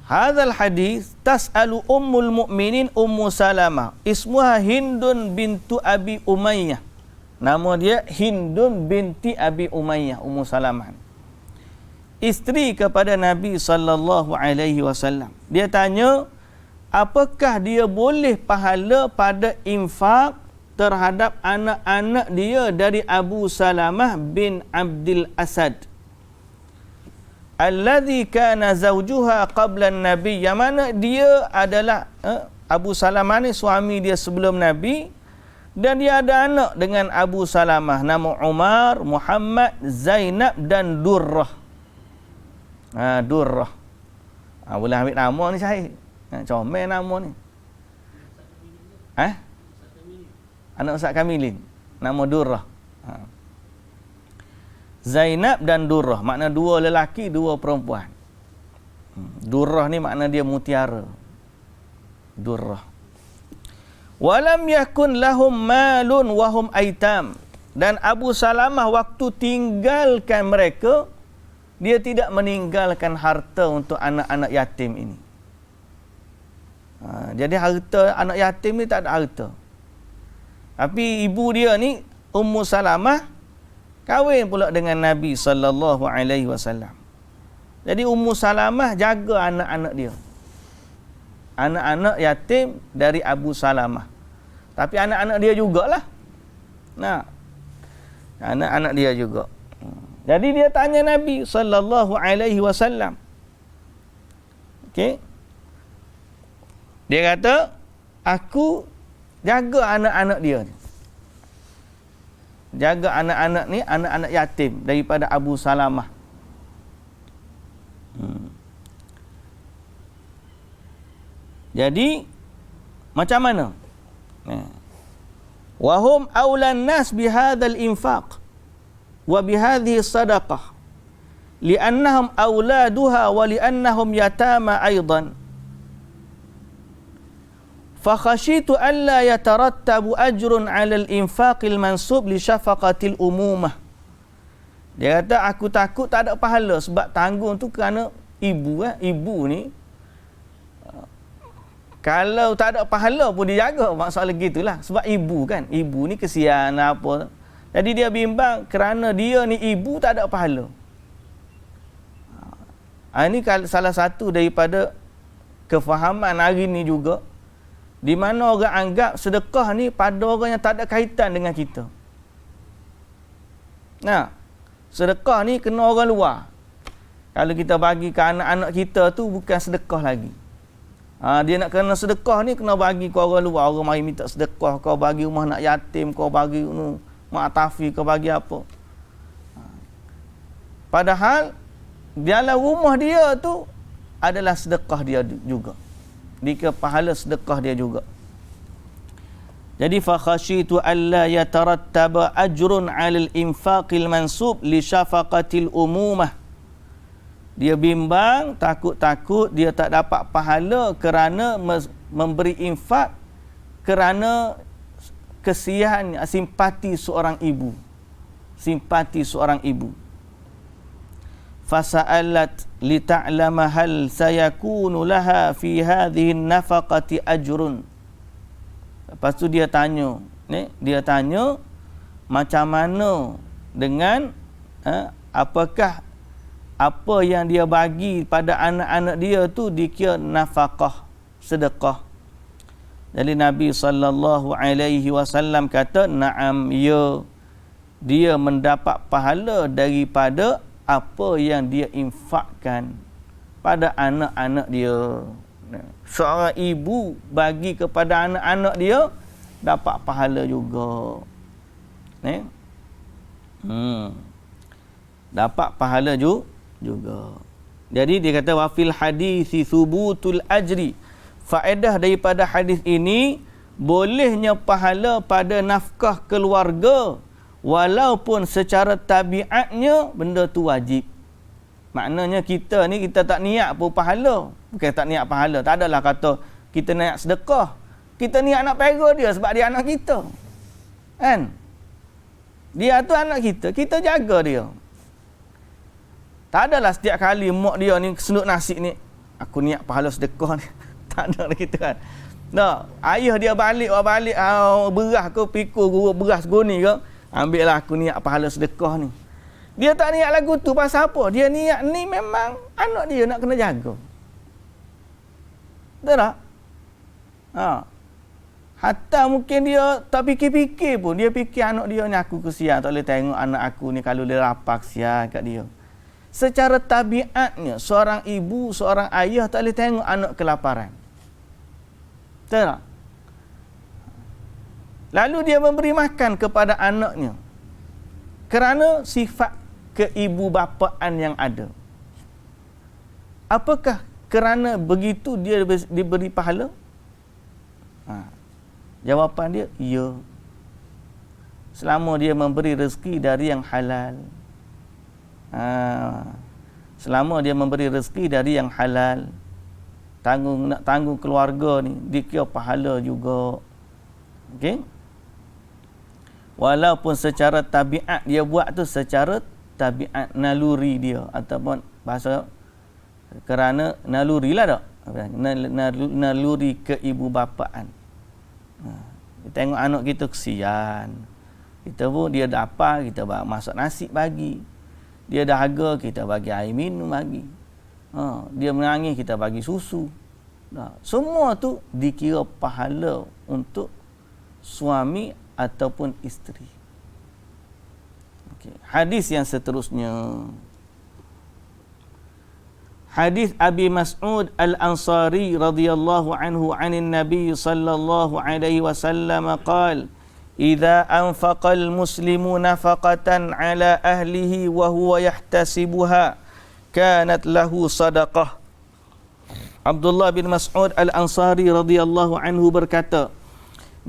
Hadzal hadis tas'alu ummul mu'minin Ummu Salamah, ismuha Hindun bintu Abi Umayyah. Nama dia Hindun binti Abi Umayyah, Ummu Salamah. Isteri kepada Nabi SAW. Dia tanya, apakah dia boleh pahala pada infak terhadap anak-anak dia dari Abu Salamah bin Abdul Asad, alladhi kana zawjuha qabla an-nabi, yang mana dia adalah Abu Salamah ni suami dia sebelum Nabi, dan dia ada anak dengan Abu Salamah, nama Umar, Muhammad, Zainab dan Durrah. Durrah. Boleh ambil nama ni Syahid. Comel nama ni. Anak Ustaz Kamilin. Nama Durrah. Zainab dan Durrah. Makna dua lelaki, dua perempuan. Durrah ni makna dia mutiara. Durrah. Walam yakun lahum malun wahum aitam. Dan Abu Salamah waktu tinggalkan mereka, dia tidak meninggalkan harta untuk anak-anak yatim ini. Jadi harta anak yatim ni tak ada harta. Tapi ibu dia ni, Ummu Salamah, kahwin pula dengan Nabi SAW. Jadi Ummu Salamah jaga anak-anak dia. Anak-anak yatim dari Abu Salamah. Tapi anak-anak dia jugalah. Anak-anak dia juga. Jadi dia tanya Nabi SAW. Okey. Dia kata, aku jaga anak-anak dia ni. Jaga anak-anak ni, anak-anak yatim daripada Abu Salamah. Jadi macam mana? Wa hum aulan nas bihadzal infaq wa bihadhihi sadaqah li'annahum auladuha wa li'annahum yatama aidan. Fa khashitu an la yatarattabu ajrun 'ala al-infaqil mansub li syafaqatil umumah. Dia kata aku takut tak ada pahala sebab tanggung tu kerana ibu ni kalau tak ada pahala pun dia jaga, masalah gitulah. Sebab ibu kan, ibu ni kesian apa. Jadi dia bimbang kerana dia ni ibu tak ada pahala. Ini salah satu daripada kefahaman hari ni juga, di mana orang anggap sedekah ni pada orang yang tak ada kaitan dengan kita. Sedekah ni kena orang luar. Kalau kita bagi ke anak-anak kita tu bukan sedekah lagi. Dia nak kena sedekah ni kena bagi ke orang luar. Orang mari minta sedekah, kau bagi rumah anak yatim, kau bagi mak tafi, kau bagi apa. Padahal dalam rumah dia tu adalah sedekah dia juga. Dika pahala sedekah dia juga. Jadi fa khasyitu alla yatarattaba ajrun 'alal infaqil mansub li syafaqatil umumah. Dia bimbang, takut-takut dia tak dapat pahala kerana memberi infak kerana kesian, simpati seorang ibu. Simpati seorang ibu. Fasa'alat li ta'lama hal sayakunu laha fi hadhihi nafaqati ajrun. Lepas tu dia tanya, dia tanya macam mana dengan apakah apa yang dia bagi pada anak-anak dia tu dikira nafkah, sedekah. Jadi Nabi SAW kata, na'am, ya, dia mendapat pahala daripada apa yang dia infakkan pada anak-anak dia. Seorang ibu bagi kepada anak-anak dia dapat pahala juga. Dapat pahala juga. Jadi dia kata wa fil hadisi thubutul ajri. Faedah daripada hadis ini bolehnya pahala pada nafkah keluarga walaupun secara tabiatnya benda tu wajib. Maknanya kita ni kita tak niat pun pahala. Bukan tak niat pahala, tak adalah kata kita niat sedekah. Kita niat nak pera dia sebab dia anak kita. Kan? Dia tu anak kita, kita jaga dia. Tak adalah setiap kali mak dia ni senuk nasi ni, aku niat pahala sedekah ni. Tak ada gitu kan. Ayah dia balik beras ke pikul guru beras goni ke, ambillah aku niat pahala sedekah ni. Dia tak niat lagu tu pasal apa? Dia niat ni memang anak dia nak kena jaga. Betul tak? Hatta mungkin dia tak fikir-fikir pun, dia fikir anak dia ni aku kesian, tak boleh tengok anak aku ni kalau dia lapar, kesian kat dia. Secara tabiatnya seorang ibu, seorang ayah tak boleh tengok anak kelaparan. Betul tak? Lalu dia memberi makan kepada anaknya kerana sifat keibubapaan yang ada. Apakah kerana begitu dia diberi pahala? Jawapan dia, ya. Selama dia memberi rezeki dari yang halal. Selama dia memberi rezeki dari yang halal, nak tanggung keluarga ni, dikira pahala juga. Okey? Walaupun secara tabiat dia buat tu secara tabiat naluri dia, ataupun bahasa kerana naluri lah tak? Naluri keibubapaan. Kita tengok anak kita kesian. Kita pun dia dapat, kita masak nasi bagi. Dia dahaga, kita bagi air minum bagi. Dia menangis, kita bagi susu. Semua tu dikira pahala untuk suami ataupun isteri. Okay. Hadis yang seterusnya. Hadis Abi Mas'ud Al-Ansari radhiyallahu anhu 'anin Nabi sallallahu alaihi wasallam qala: "Idza anfaqa al-muslimu nafaqatan 'ala ahlihi wa huwa yahtasibuha, kanat lahu sadaqah." Abdullah bin Mas'ud Al-Ansari radhiyallahu anhu berkata,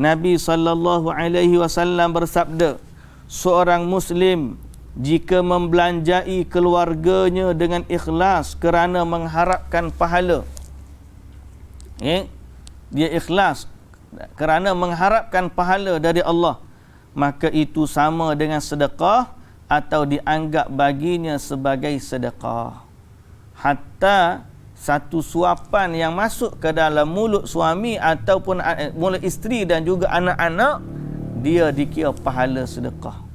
Nabi sallallahu alaihi wasallam bersabda, seorang muslim jika membelanjai keluarganya dengan ikhlas kerana mengharapkan pahala, dia ikhlas kerana mengharapkan pahala dari Allah, maka itu sama dengan sedekah atau dianggap baginya sebagai sedekah. Hatta satu suapan yang masuk ke dalam mulut suami ataupun mulut isteri dan juga anak-anak, dia dikira pahala sedekah.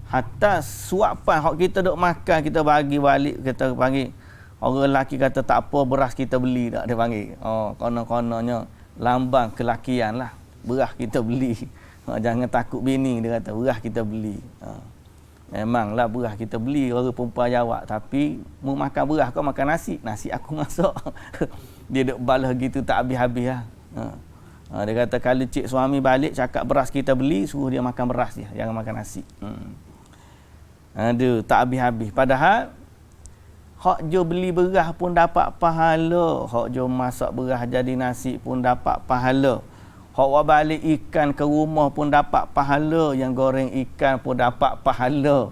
Hatta suapan hak kita duk makan, kita bagi balik, kita panggil orang lelaki kata tak apa, beras kita beli tak, dia panggil. Konon-kononnya lambang kelakian lah, beras kita beli. Jangan takut bini, dia kata beras kita beli. Memanglah beras kita beli, orang perempuan jawab, tapi mu makan beras kau makan nasi, nasi aku masak. Dia duk balas gitu tak habis-habis lah. Dia kata kalau cik suami balik cakap beras kita beli, suruh dia makan beras dia, jangan makan nasi. Aduh, tak habis-habis. Padahal hak jo beli beras pun dapat pahala, hak jo masak beras jadi nasi pun dapat pahala, hak wa balik ikan ke rumah pun dapat pahala, yang goreng ikan pun dapat pahala.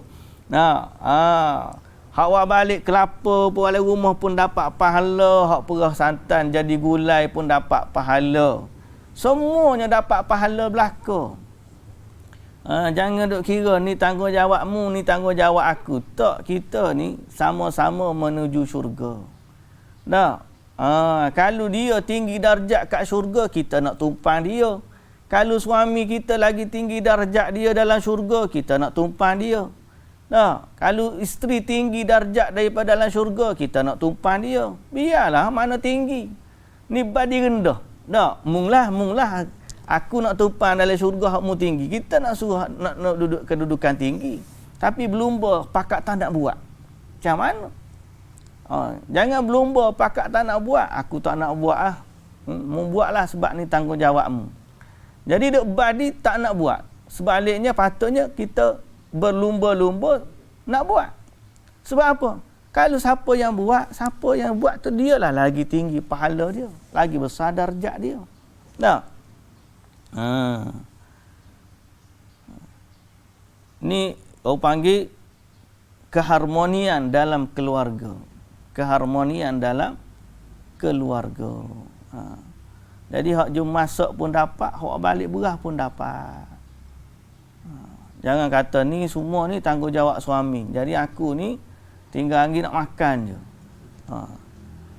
Hak wa balik kelapa pun balik rumah pun dapat pahala, hak perah santan jadi gulai pun dapat pahala. Semuanya dapat pahala belaka. Jangan duk kira ni tanggungjawabmu, ni tanggungjawab aku. Tak, kita ni sama-sama menuju syurga. Kalau dia tinggi darjat kat syurga, kita nak tumpang dia. Kalau suami kita lagi tinggi darjat dia dalam syurga, kita nak tumpang dia. Kalau isteri tinggi darjat daripada dalam syurga, kita nak tumpang dia. Biarlah mana tinggi. Ni badi rendah. Munglah aku nak tumpang dalam syurga hakmu tinggi. Kita nak suruh nak duduk kedudukan tinggi. Tapi berlumba pakak tak nak buat. Macam mana? Jangan berlumba pakak tak nak buat. Aku tak nak buat lah. Membuatlah sebab ni tanggungjawabmu. Jadi duk badi tak nak buat. Sebaliknya patutnya kita berlumba-lumba nak buat. Sebab apa? Kalau siapa yang buat tu dialah lagi tinggi pahala dia. Lagi besar darjat dia. Ni orang panggil keharmonian dalam keluarga. Keharmonian dalam keluarga. Jadi hak jom masak pun dapat, hak balik beras pun dapat. Jangan kata ni semua ni tanggungjawab suami. Jadi aku ni tinggal lagi nak makan je.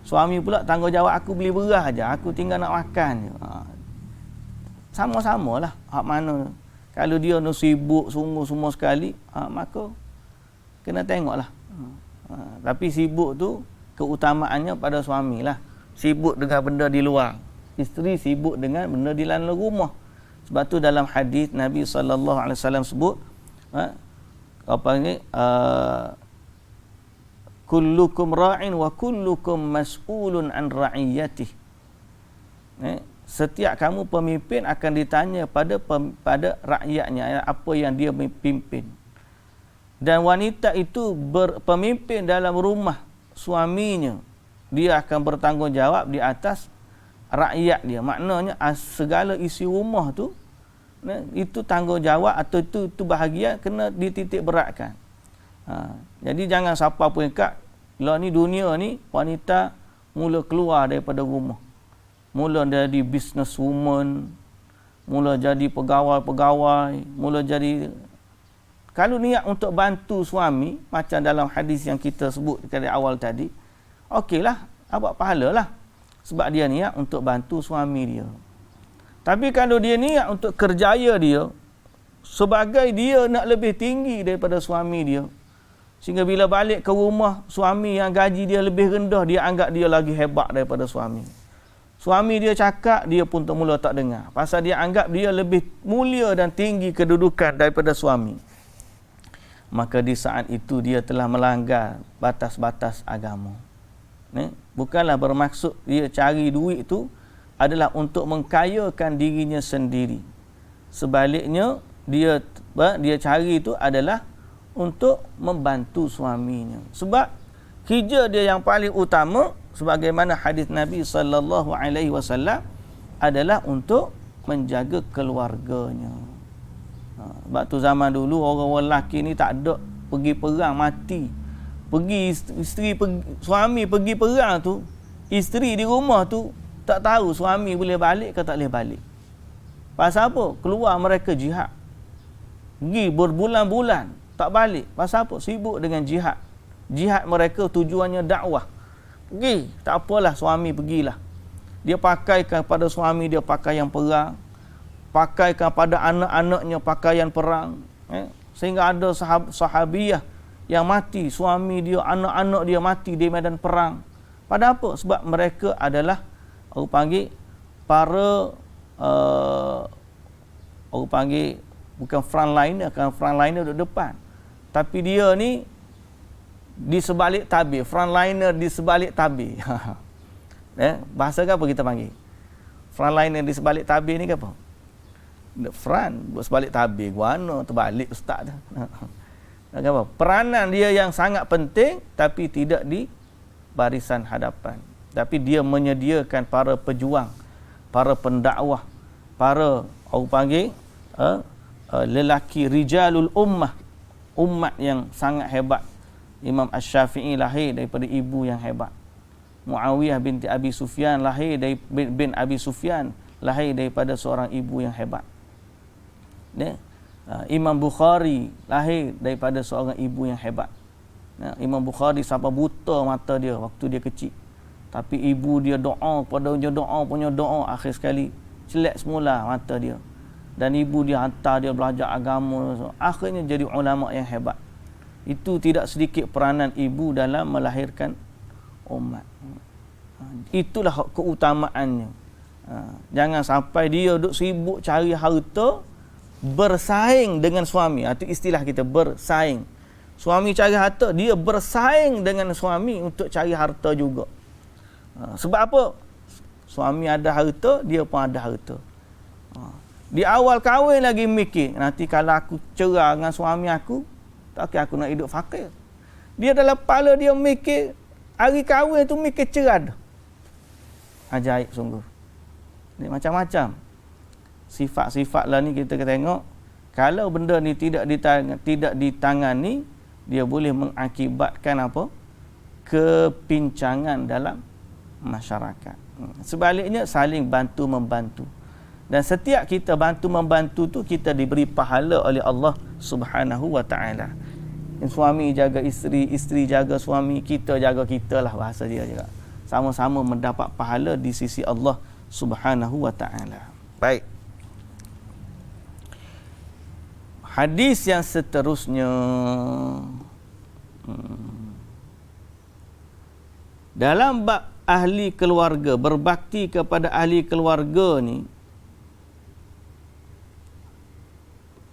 Suami pula tanggungjawab aku beli beras aja, aku tinggal nak makan je. Sama-samalah hak mana. Kalau dia nak sibuk sungguh semua sekali, maka kena tengoklah. Tapi sibuk tu keutamaannya pada suami lah. Sibuk dengan benda di luar. Isteri sibuk dengan benda di dalam rumah. Sebab tu dalam hadis Nabi SAW sebut, apa ni? Kullukum ra'in wa kullukum mas'ulun an ra'iyatih. setiap kamu pemimpin akan ditanya pada rakyatnya apa yang dia pimpin. Dan wanita itu pemimpin dalam rumah suaminya, dia akan bertanggungjawab di atas rakyat dia. Maknanya segala isi rumah tu itu tanggungjawab atau itu bahagian kena dititik beratkan. Jadi jangan siapa pun kat lah ni dunia ni wanita mula keluar daripada rumah. Mula jadi businesswoman, mula jadi pegawai-pegawai, mula jadi, kalau niat untuk bantu suami macam dalam hadis yang kita sebut dari awal tadi, okeylah, abang pahalalah sebab dia niat untuk bantu suami dia. Tapi kalau dia niat untuk kerjaya dia sebagai dia nak lebih tinggi daripada suami dia, sehingga bila balik ke rumah suami yang gaji dia lebih rendah, dia anggap dia lagi hebat daripada suami. Suami dia cakap, dia pun mula tak dengar. Pasal dia anggap dia lebih mulia dan tinggi kedudukan daripada suami. Maka di saat itu dia telah melanggar batas-batas agama. Bukanlah bermaksud dia cari duit itu adalah untuk mengkayakan dirinya sendiri. Sebaliknya, dia cari itu adalah untuk membantu suaminya. Sebab kerja dia yang paling utama, sebagaimana hadis Nabi sallallahu alaihi wasallam, adalah untuk menjaga keluarganya. Sebab tu zaman dulu orang-orang lelaki ni tak ada pergi perang mati. Suami pergi perang tu, isteri di rumah tu tak tahu suami boleh balik ke tak boleh balik. Pasal apa? Keluar mereka jihad. Pergi berbulan-bulan tak balik. Pasal apa? Sibuk dengan jihad. Jihad mereka tujuannya dakwah. Pergi, tak apalah, suami pergilah. Dia pakaikan pada suami dia pakaian perang, pakaikan pada anak-anaknya pakaian perang, sehingga ada sahabiah yang mati, suami dia, anak-anak dia mati di medan perang. Pada apa? Sebab mereka adalah orang panggil para orang panggil bukan frontliner, kan frontliner duduk depan, tapi dia ni di sebalik tabir, frontliner di sebalik tabir. Bahasa apa kita panggil? Frontliner di sebalik tabir ni ke apa? The front, buat sebalik tabir, guana terbalik ustaz tu. Apa? Peranan dia yang sangat penting tapi tidak di barisan hadapan. Tapi dia menyediakan para pejuang, para pendakwah, para orang panggil lelaki rijalul ummah, umat yang sangat hebat. Imam Asy-Syafi'i lahir daripada ibu yang hebat. Muawiyah binti Abi Sufyan lahir dari bin Abi Sufyan, lahir daripada seorang ibu yang hebat. Imam Bukhari lahir daripada seorang ibu yang hebat. Imam Bukhari sampai buta mata dia waktu dia kecil. Tapi ibu dia doa punya doa, akhir sekali celak semula mata dia. Dan ibu dia hantar dia belajar agama, akhirnya jadi ulama yang hebat. Itu tidak sedikit peranan ibu dalam melahirkan umat. Itulah keutamaannya. Jangan sampai dia duduk sibuk cari harta, bersaing dengan suami. Itu istilah kita, bersaing. Suami cari harta, dia bersaing dengan suami untuk cari harta juga. Sebab apa? Suami ada harta, dia pun ada harta. Di awal kahwin lagi mikir, nanti kalau aku cerai dengan suami aku, tak kira aku nak hidup fakir. Dia dalam kepala dia mikir, hari kahwin tu mikir cerai dah. Ajaib sungguh. Ni macam-macam. Sifat-sifat lah ni kita tengok. Kalau benda ni tidak ditangani, dia boleh mengakibatkan apa? Kepincangan dalam masyarakat. Sebaliknya, saling bantu-membantu. Dan setiap kita bantu-membantu tu, kita diberi pahala oleh Allah Subhanahu wa ta'ala. Suami jaga isteri, isteri jaga suami, kita jaga kita lah, bahasa dia juga. Sama-sama mendapat pahala di sisi Allah Subhanahu wa ta'ala. Baik. Hadis yang seterusnya. Dalam bab ahli keluarga, berbakti kepada ahli keluarga ni,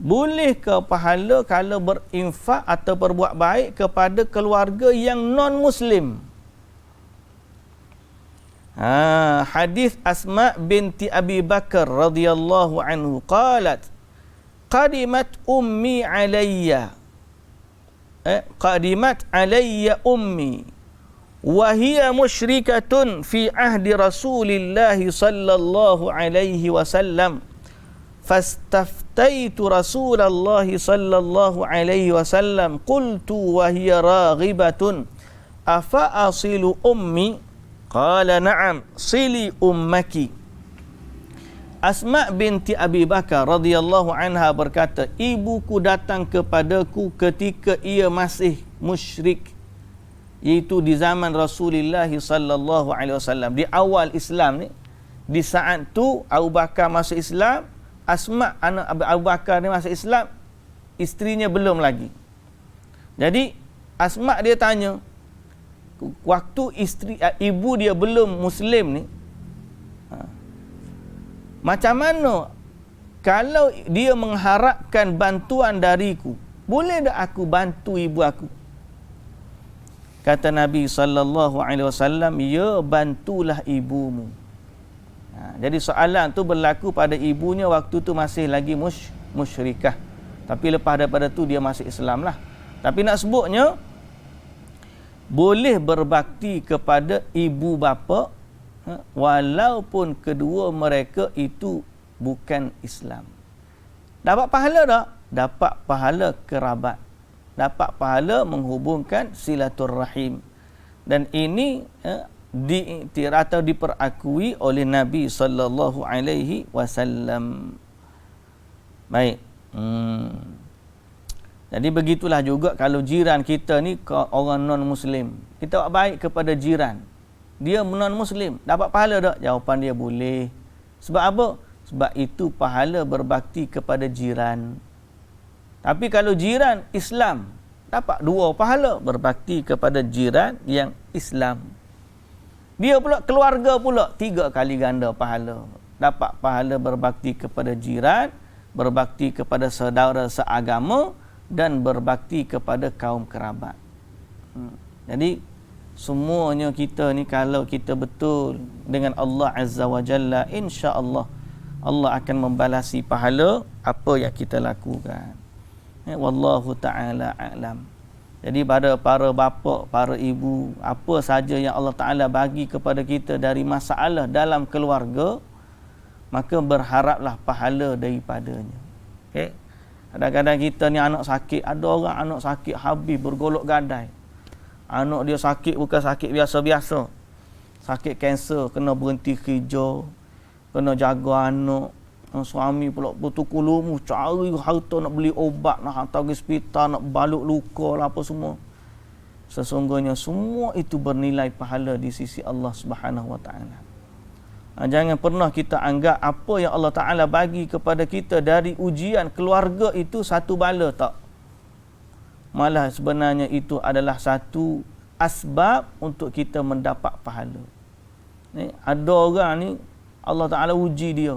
boleh ke pahala kalau berinfak atau berbuat baik kepada keluarga yang non-Muslim? Hadis Asma binti Abi Bakar radhiyallahu anhu qalat qadimat ummi alayya qadimat alayya ummi wa hiya musyrikatun fi ahdi Rasulillah sallallahu alaihi wasallam fastaftaitu Rasulullah sallallahu alaihi wasallam qultu wa hiya raghibatun afa asilu ummi qala na'am sili ummaki. Asma binti Abi Bakar radhiyallahu anha berkata, ibuku datang kepadaku ketika ia masih musyrik, iaitu di zaman Rasulullah sallallahu alaihi wasallam, di awal Islam ni. Di saat tu Abu Bakar masuk Islam, Asma anak Abu Bakar ni masuk Islam, isterinya belum lagi. Jadi Asma dia tanya, waktu ibu dia belum Muslim ni, macam mana kalau dia mengharapkan bantuan dariku, boleh tak aku bantu ibu aku? Kata Nabi sallallahu alaihi wasallam, ya, bantulah ibumu. Jadi soalan tu berlaku pada ibunya waktu tu masih lagi musyrikah. Tapi lepas daripada tu dia masuk Islam lah. Tapi nak sebutnya, boleh berbakti kepada ibu bapa walaupun kedua mereka itu bukan Islam. Dapat pahala tak? Dapat pahala kerabat. Dapat pahala menghubungkan silaturrahim. Dan ini diiktiraf atau diperakui oleh Nabi sallallahu alaihi wasallam. Baik. Jadi begitulah juga kalau jiran kita ni orang non-Muslim. Kita buat baik kepada jiran. Dia non-Muslim, dapat pahala tak? Jawapan dia boleh. Sebab apa? Sebab itu pahala berbakti kepada jiran. Tapi kalau jiran Islam, dapat dua pahala berbakti kepada jiran yang Islam. Dia pula keluarga pula 3 kali ganda pahala. Dapat pahala berbakti kepada jiran, berbakti kepada saudara seagama, dan berbakti kepada kaum kerabat. Jadi semuanya kita ni kalau kita betul dengan Allah Azza wa Jalla, insya-Allah Allah akan membalasi pahala apa yang kita lakukan. Wallahu taala a'lam. Jadi pada para bapa, para ibu, apa saja yang Allah Taala bagi kepada kita dari masalah dalam keluarga, maka berharaplah pahala daripadanya. Okey. Kadang-kadang kita ni anak sakit, ada orang anak sakit habis bergolok gadai. Anak dia sakit bukan sakit biasa-biasa. Sakit kanser, kena berhenti kerja, kena jaga anak. Suami pula bertukar lumu, cari harta nak beli obat, nak hantar ke hospital, nak balut luka lah apa semua. Sesungguhnya semua itu bernilai pahala di sisi Allah Subhanahu wa taala. Jangan pernah kita anggap apa yang Allah Taala bagi kepada kita dari ujian keluarga itu satu bala, tak. Malah sebenarnya itu adalah satu asbab untuk kita mendapat pahala. Ni ada orang ni Allah Taala uji dia.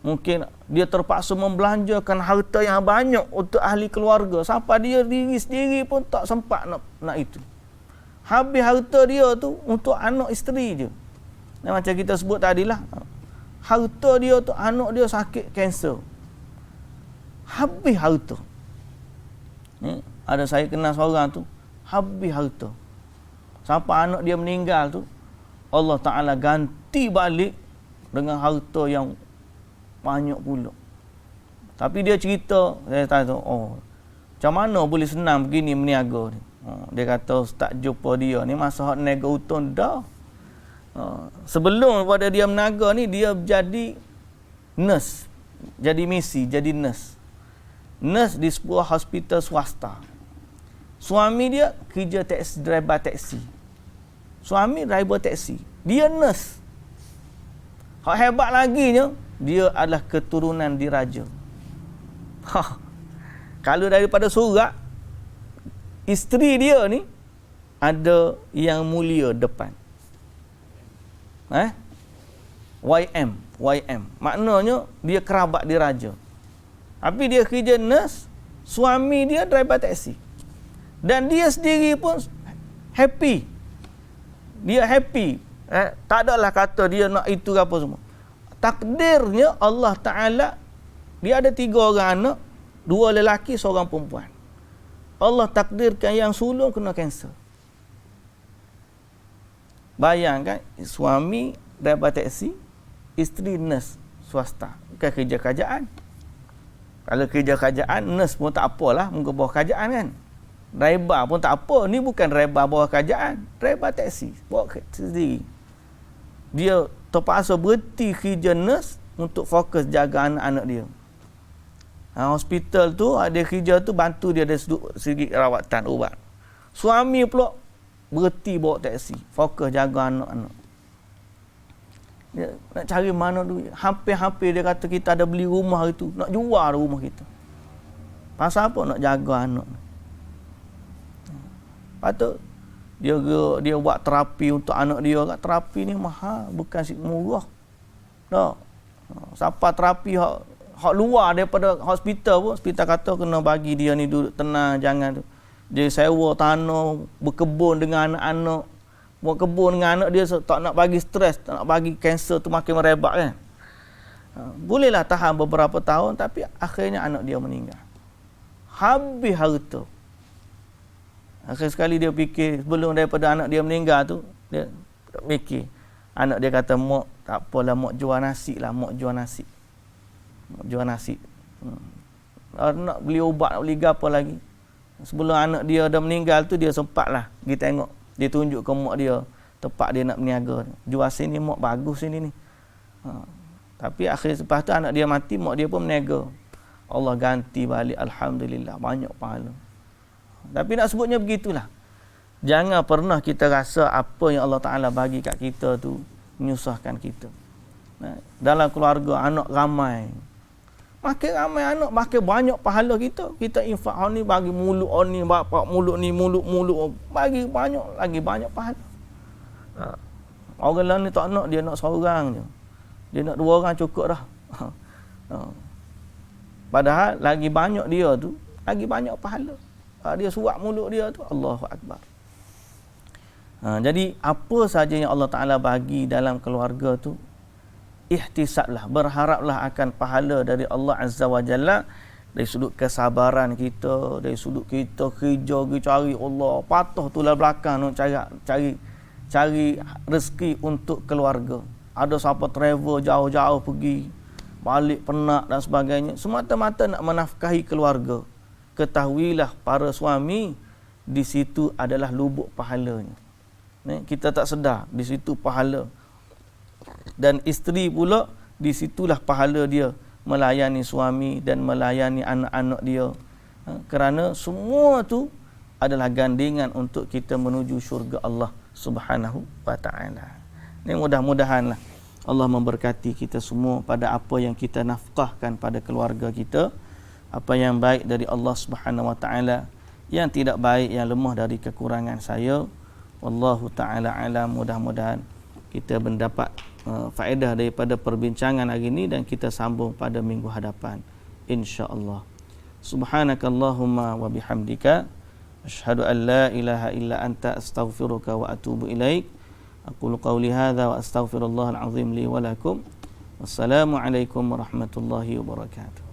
Mungkin dia terpaksa membelanjakan harta yang banyak untuk ahli keluarga, sampai dia diri sendiri pun tak sempat nak itu. Habis harta dia tu untuk anak isteri je. Dan macam kita sebut tadilah, harta dia tu anak dia sakit kanser. Habis harta. Ni ada saya kenal seorang tu, habis harta. Sampai anak dia meninggal tu, Allah Ta'ala ganti balik dengan harta yang banyak pula. Tapi dia cerita, saya tanya, macam mana boleh senang begini meniaga ni? Dia kata, Ustaz jumpa dia ni masa hak niaga hutun dah. Sebelum pada dia menaga ni, dia jadi nurse, jadi misi, jadi nurse di sebuah hospital swasta. Suami dia kerja taksi, driver taksi. Suami driver taksi, dia nurse. Hak hebat laginya, dia adalah keturunan diraja. Kalau daripada surat, isteri dia ni ada yang mulia depan. YM. Maknanya dia kerabat diraja. Tapi dia kerja nurse, suami dia driver taksi. Dan dia sendiri pun happy. Dia happy. Tak adalah kata dia nak itu apa semua. Takdirnya Allah Ta'ala, dia ada 3 orang anak, 2 lelaki, 1 perempuan. Allah takdirkan yang sulung kena kanser. Bayangkan, suami driver taksi, isteri nurse swasta. Bukan kerja kerajaan. Kalau kerja kerajaan, nurse pun tak apalah, muka bawah kerajaan kan. Driver pun tak apa. Ni bukan driver bawah kerajaan. Driver taksi. Bawa sendiri. Dia terpaksa berhenti kerja nurse untuk fokus jaga anak-anak dia. Hospital tu, ada kerja tu, bantu dia dari segi rawatan, ubat. Suami pula berhenti bawa taksi. Fokus jaga anak-anak. Dia nak cari mana duit. Hampir-hampir dia kata kita ada beli rumah itu. Nak jual rumah kita. Pasal apa? Nak jaga anak. Patut dia buat terapi untuk anak dia. Terapi ni mahal, bukan murah. Tak. Siapa terapi hak luar daripada hospital pun, hospital kata kena bagi dia ni duduk tenang, jangan tu. Dia sewa tanah, berkebun dengan anak-anak. Buat kebun dengan anak dia, tak nak bagi stres, tak nak bagi kanser tu makin merebak kan. Bolehlah tahan beberapa tahun, tapi akhirnya anak dia meninggal. Habis harta. Akhir sekali dia fikir, sebelum daripada anak dia meninggal tu, dia fikir. Anak dia kata, "Mak, tak apalah, mak jual nasi lah, mak jual nasi." Mak jual nasi. Nak beli ubat, nak beli apa lagi. Sebelum anak dia dah meninggal tu, dia sempatlah pergi tengok. Dia tunjuk ke mak dia tempat dia nak berniaga. Jual sini mak, bagus sini ni. Tapi akhir lepas tu anak dia mati, mak dia pun berniaga. Allah ganti balik, alhamdulillah, banyak pahala. Tapi nak sebutnya begitulah. Jangan pernah kita rasa apa yang Allah Ta'ala bagi kat kita tu menyusahkan kita. Dalam keluarga anak ramai, makin ramai anak, makin banyak pahala kita. Kita infak ni bagi mulut ni, bapak mulut ni, mulut bagi banyak lagi banyak pahala. Orang lain ni tak nak, dia nak seorang je. Dia nak 2 orang cukup dah. Padahal lagi banyak dia tu, lagi banyak pahala. Dia suap mulut dia tu, Allahu Akbar. Jadi apa saja yang Allah Ta'ala bagi dalam keluarga tu, ihtisablah, berharaplah akan pahala dari Allah Azza wa Jalla, dari sudut kesabaran kita, dari sudut kita kerja cari Allah, patuh tulah belakang nak cari rezeki untuk keluarga. Ada siapa travel jauh-jauh pergi, balik penat dan sebagainya, semata-mata nak menafkahi keluarga. Ketahuilah para suami, di situ adalah lubuk pahalanya. Kita tak sedar, di situ pahala. Dan isteri pula, di situlah pahala dia melayani suami dan melayani anak-anak dia. Kerana semua tu adalah gandingan untuk kita menuju syurga Allah Subhanahu wa Ta'ala. Ini mudah-mudahanlah Allah memberkati kita semua pada apa yang kita nafkahkan pada keluarga kita, apa yang baik dari Allah Subhanahu wa Ta'ala, yang tidak baik, yang lemah dari kekurangan saya. Wallahu ta'ala alam. Mudah-mudahan kita mendapat faedah daripada perbincangan hari ini, dan kita sambung pada minggu hadapan insya-Allah. Subhanakallahumma wa bihamdika asyhadu an la ilaha illa anta astaghfiruka wa atubu ilaik. Aqulu qawli hadza wa astaghfirullahal azim li wa lakum. Wassalamu alaikum warahmatullahi wabarakatuh.